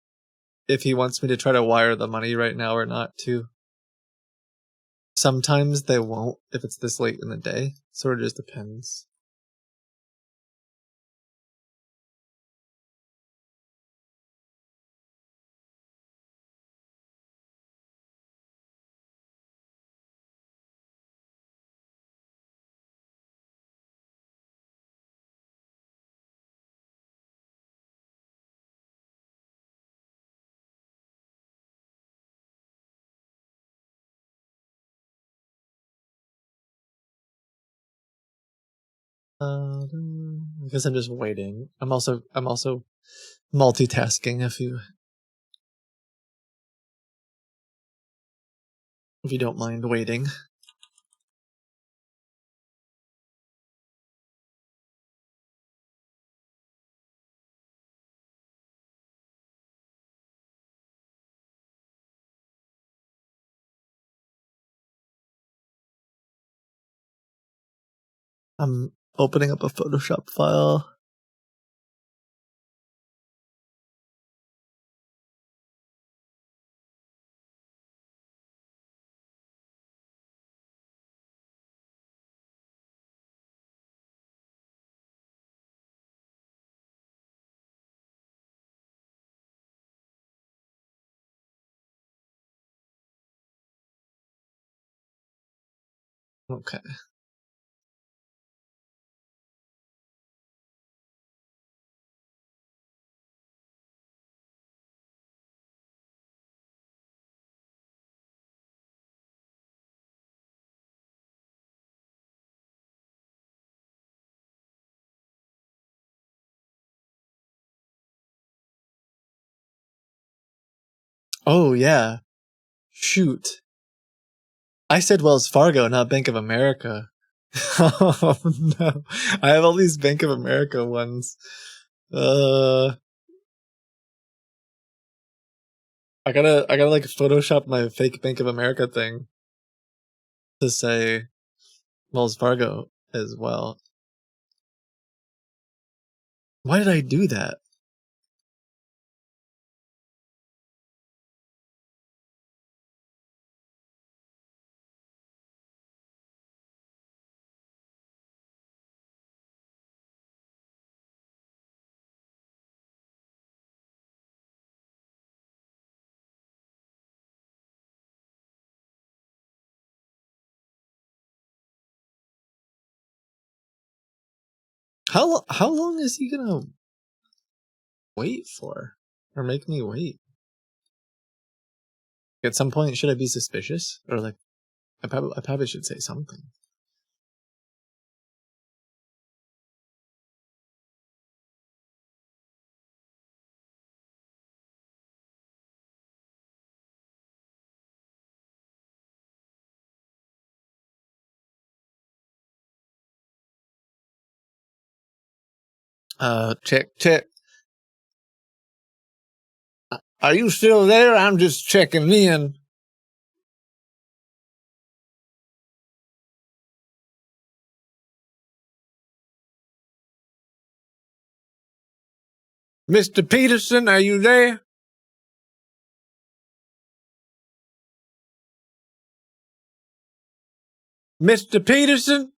if he wants me to try to wire the money right now or not, too. Sometimes they won't if it's this late in the day. Sort of just depends. I guess I'm just waiting. I'm also multitasking if you don't mind waiting. I'm opening up a Photoshop file. Okay. Oh, yeah. Shoot. I said Wells Fargo, not Bank of America. Oh, no. I have all these Bank of America ones. I gotta like Photoshop my fake Bank of America thing to say Wells Fargo as well. Why did I do that? How long is he gonna wait for? Or make me wait? At some point, should I be suspicious? Or like, I probably should say something. Check. Are you still there? I'm just checking in. Mr. Peterson, are you there? Mr. Peterson?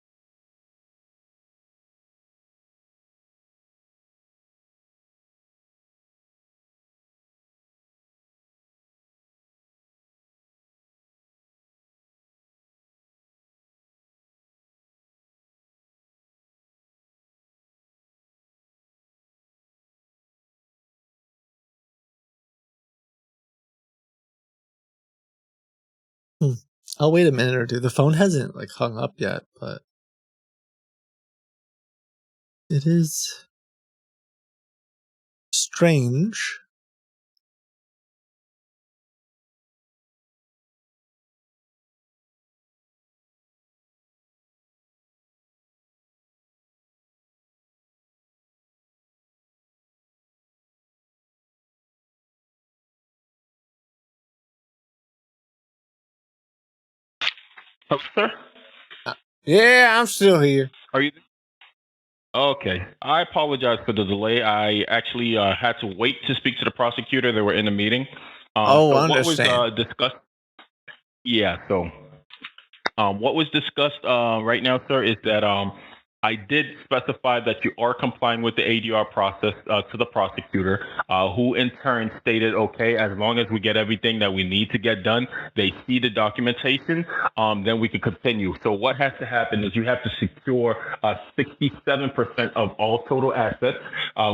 I'll wait a minute or two. The phone hasn't like hung up yet, but it is strange. Oh, sir? Yeah, I'm still here. Are you? Okay. I apologize for the delay. I actually had to wait to speak to the prosecutor. They were in a meeting. Oh, So I what was understand. discussed? Yeah. So what was discussed right now, sir, is that I did specify that you are complying with the ADR process to the prosecutor, who in turn stated, okay, as long as we get everything that we need to get done, they see the documentation, then we can continue. So what has to happen is you have to secure 67% of all total assets.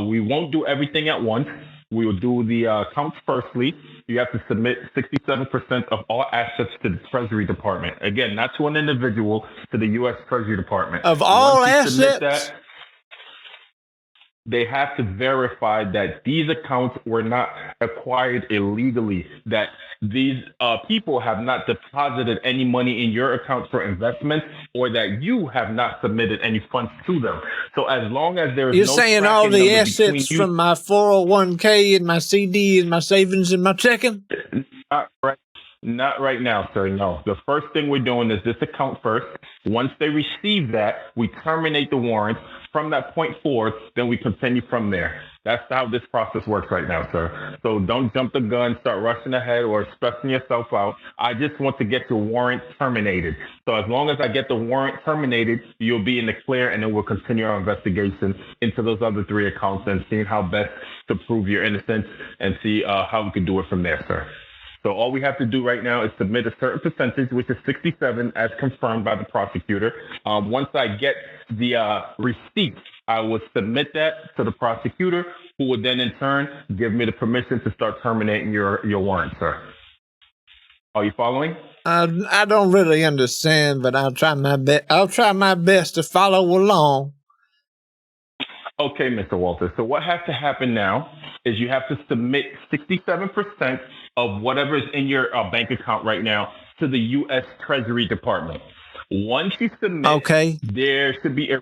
We won't do everything at once. We will do the counts firstly. You have to submit 67% of all assets to the Treasury Department. Again, not to an individual, to the U.S. Treasury Department. Of all Once you assets? submit that, they have to verify that these accounts were not acquired illegally, that these people have not deposited any money in your account for investments, or that you have not submitted any funds to them. So as long as there is You're no saying all tracking the number assets between you, from my 401k and my CD and my savings and my checking? right? Not right now, sir. No. The first thing we're doing is this account first. Once they receive that, we terminate the warrant. From that point forward, then we continue from there. That's how this process works right now, sir. So don't jump the gun, start rushing ahead or stressing yourself out. I just want to get your warrant terminated. So as long as I get the warrant terminated, you'll be in the clear, and then we'll continue our investigation into those other three accounts and seeing how best to prove your innocence and see how we can do it from there, sir. So all we have to do right now is submit a certain percentage, which is 67, as confirmed by the prosecutor. Once I get the receipt, I will submit that to the prosecutor, who will then in turn give me the permission to start terminating your warrant, sir. Are you following? I don't really understand, but I'll try my best. I'll try my best to follow along. Okay, Mr. Walter. So what has to happen now is you have to submit 67% of whatever is in your bank account right now to the U.S. Treasury Department. Once you submit, Okay. there should be a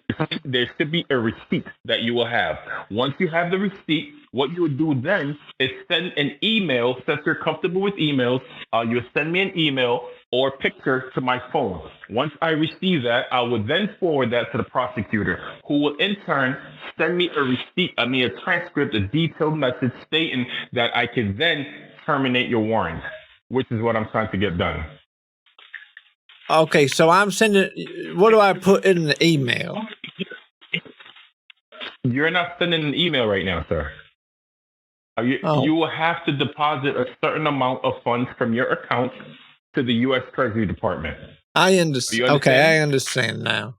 receipt that you will have. Once you have the receipt, what you would do then is send an email. Since you're comfortable with emails, you send me an email or picture to my phone. Once I receive that, I will then forward that to the prosecutor, who will in turn send me a receipt, a transcript, a detailed message stating that I can then terminate your warrant, which is what I'm trying to get done. Okay, so I'm sending. What do I put in the email? You're not sending an email right now, sir. You will have to deposit a certain amount of funds from your account to the U.S. Treasury Department. I understand. Okay, I understand now.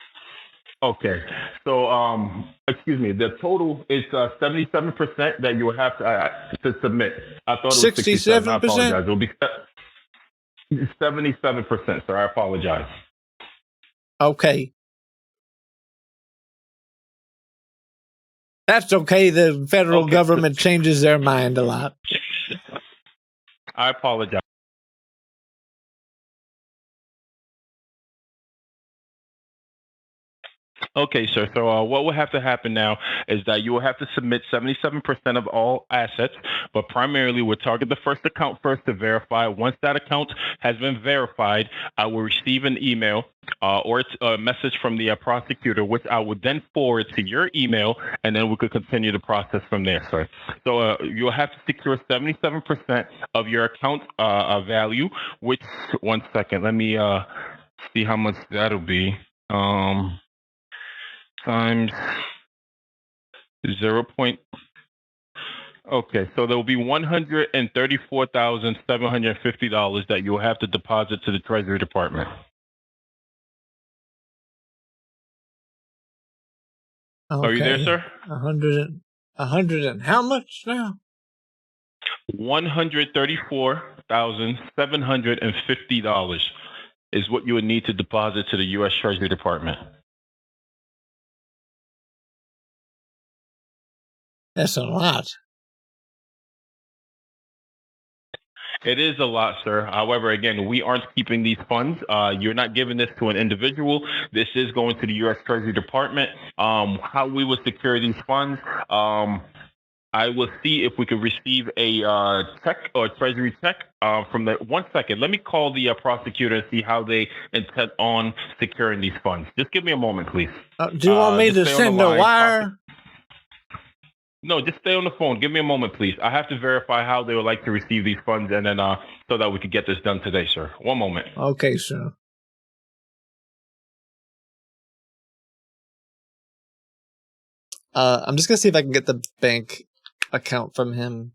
Okay, so excuse me. The total is 77% that you will have to submit. I thought it was 67. I apologize. It will be 77%, sir. I apologize. Okay. That's okay. The federal government changes their mind a lot. I apologize. Okay, sir. So what will have to happen now is that you will have to submit 77% of all assets, but primarily we'll target the first account first to verify. Once that account has been verified, I will receive an email or a message from the prosecutor, which I would then forward to your email, and then we could continue the process from there, sir. So you'll have to secure 77% of your account value, which, one second, let me see how much that'll be. Times 0. Okay, so there will be $134,750 that you'll have to deposit to the Treasury Department. Okay. Are you there, sir? 100 and how much now? $134,750 is what you would need to deposit to the U.S. Treasury Department. That's a lot. It is a lot, sir. However, again, we aren't keeping these funds. You're not giving this to an individual. This is going to the U.S. Treasury Department. How we will secure these funds, I will see if we could receive a check or a Treasury check from the. 1 second. Let me call the prosecutor and see how they intend on securing these funds. Just give me a moment, please. Do you want me to send a wire? No, just stay on the phone. Give me a moment, please. I have to verify how they would like to receive these funds, and then so that we could get this done today, sir. 1 moment. Okay, sir. I'm just gonna see if I can get the bank account from him,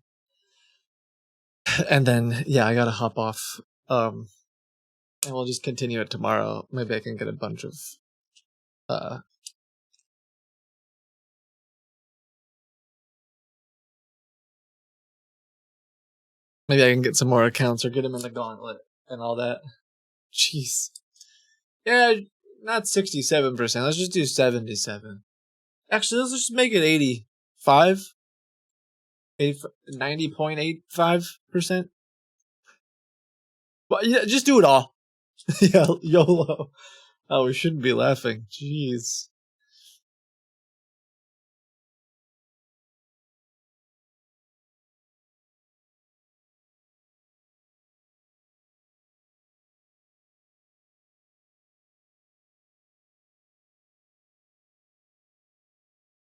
and then I gotta hop off. And we'll just continue it tomorrow. Maybe I can get a bunch of maybe I can get some more accounts or get him in the gauntlet and all that. Jeez. Yeah, not 67%. Let's just do 77. Actually, let's just make it 85. 90.85%. Well, yeah, just do it all. Yeah, YOLO. Oh, we shouldn't be laughing. Jeez.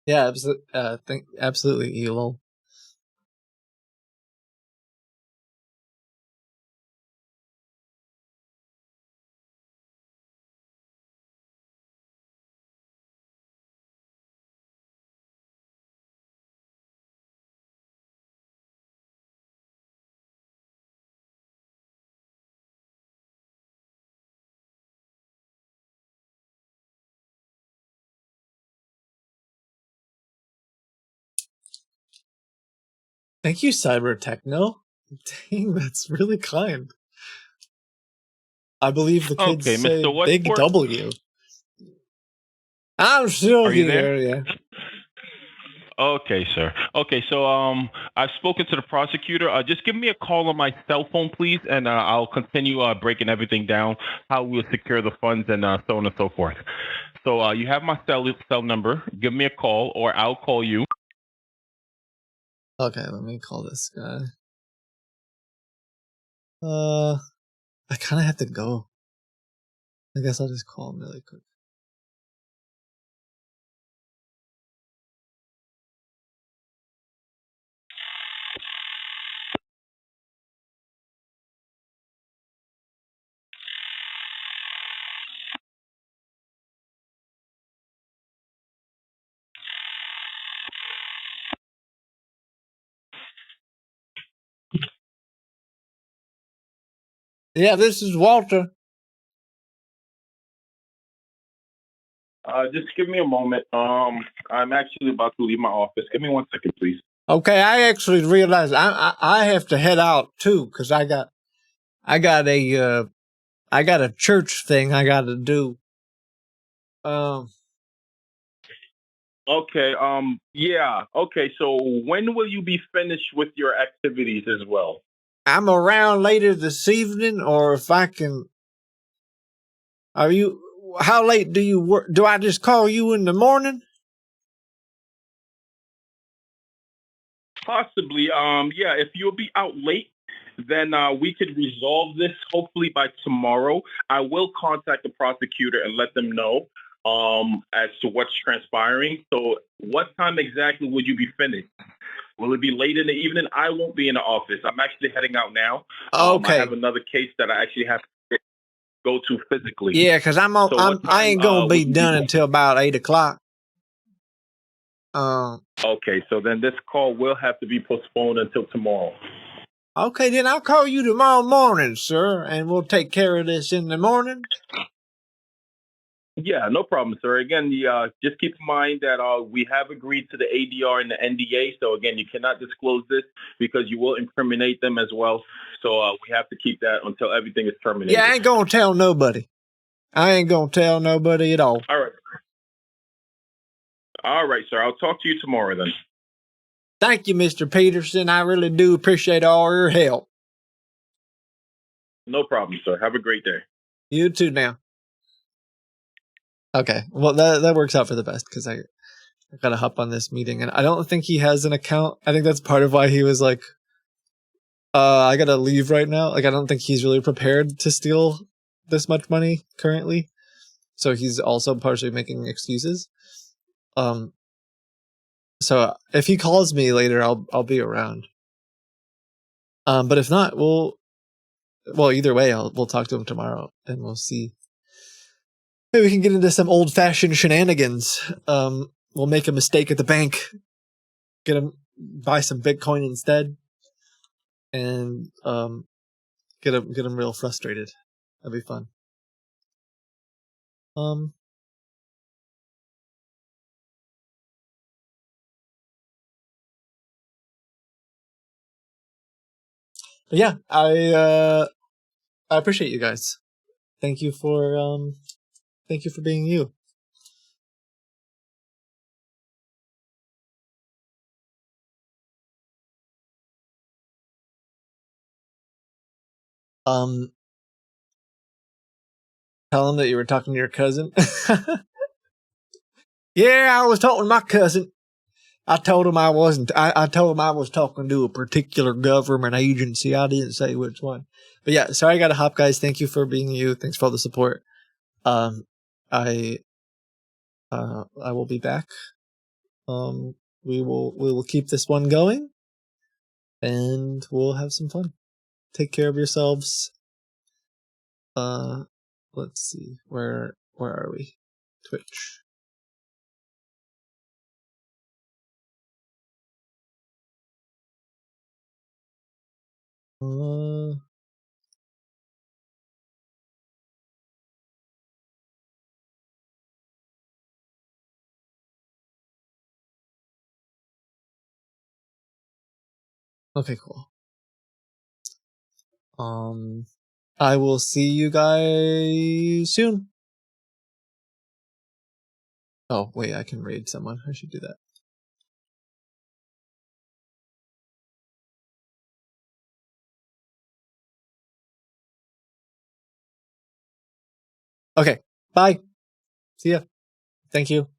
Yeah, absolutely, Elul. Thank you, Cyber Techno. Dang, that's really kind. I believe the kids Okay, say Mr. Big Westport, W. I'm still are you there? here, yeah. Okay, sir. Okay, so I've spoken to the prosecutor. Just give me a call on my cell phone, please, and I'll continue breaking everything down, how we'll secure the funds, and so on and so forth. So you have my cell number. Give me a call, or I'll call you. Okay, let me call this guy. I kind of have to go. I guess I'll just call him really quick. Yeah, this is Walter. Just give me a moment. I'm actually about to leave my office. Give me 1 second, please. Okay, I actually realized I have to head out too because I got a church thing I got to do. Okay. Yeah. Okay. So when will you be finished with your activities as well? I'm around later this evening, or if I can. Are you? How late do you work? Do I just call you in the morning? Possibly. Yeah. If you'll be out late, then we could resolve this hopefully by tomorrow. I will contact the prosecutor and let them know as to what's transpiring. So, what time exactly would you be finished? Will it be late in the evening? I won't be in the office. I'm actually heading out now. I Okay. have another case that I actually have to go to physically. Yeah, because So what I time ain't gonna be would you done be until about 8 o'clock. Okay, so then this call will have to be postponed until tomorrow. Okay, then I'll call you tomorrow morning, sir, and we'll take care of this in the morning. Yeah, no problem, sir. Again, just keep in mind that we have agreed to the ADR and the NDA. So again, you cannot disclose this because you will incriminate them as well. So we have to keep that until everything is terminated. Yeah, I ain't gonna tell nobody. I ain't gonna tell nobody at all. All right. All right, sir. I'll talk to you tomorrow then. Thank you, Mr. Peterson. I really do appreciate all your help. No problem, sir. Have a great day. You too now. Okay, well that works out for the best because I gotta hop on this meeting, and I don't think he has an account. I think that's part of why he was like, I gotta leave right now. Like, I don't think he's really prepared to steal this much money currently, so he's also partially making excuses. So if he calls me later, I'll be around. But if not, well, either way, we'll talk to him tomorrow, and we'll see. Maybe we can get into some old-fashioned shenanigans. We'll make a mistake at the bank, get him buy some Bitcoin instead, and get him real frustrated. That'd be fun. But yeah, I appreciate you guys. Thank you for being you. Tell him that you were talking to your cousin. Yeah, I was talking to my cousin. I told him I wasn't. I told him I was talking to a particular government agency. I didn't say which one. But yeah, sorry I got to hop, guys. Thank you for being you. Thanks for all the support. I will be back we will keep this one going, and we'll have some fun. Take care of yourselves. Let's see, where are we? Twitch. Okay, cool. I will see you guys soon. Oh, wait, I can raid someone. I should do that. Okay, bye. See ya. Thank you.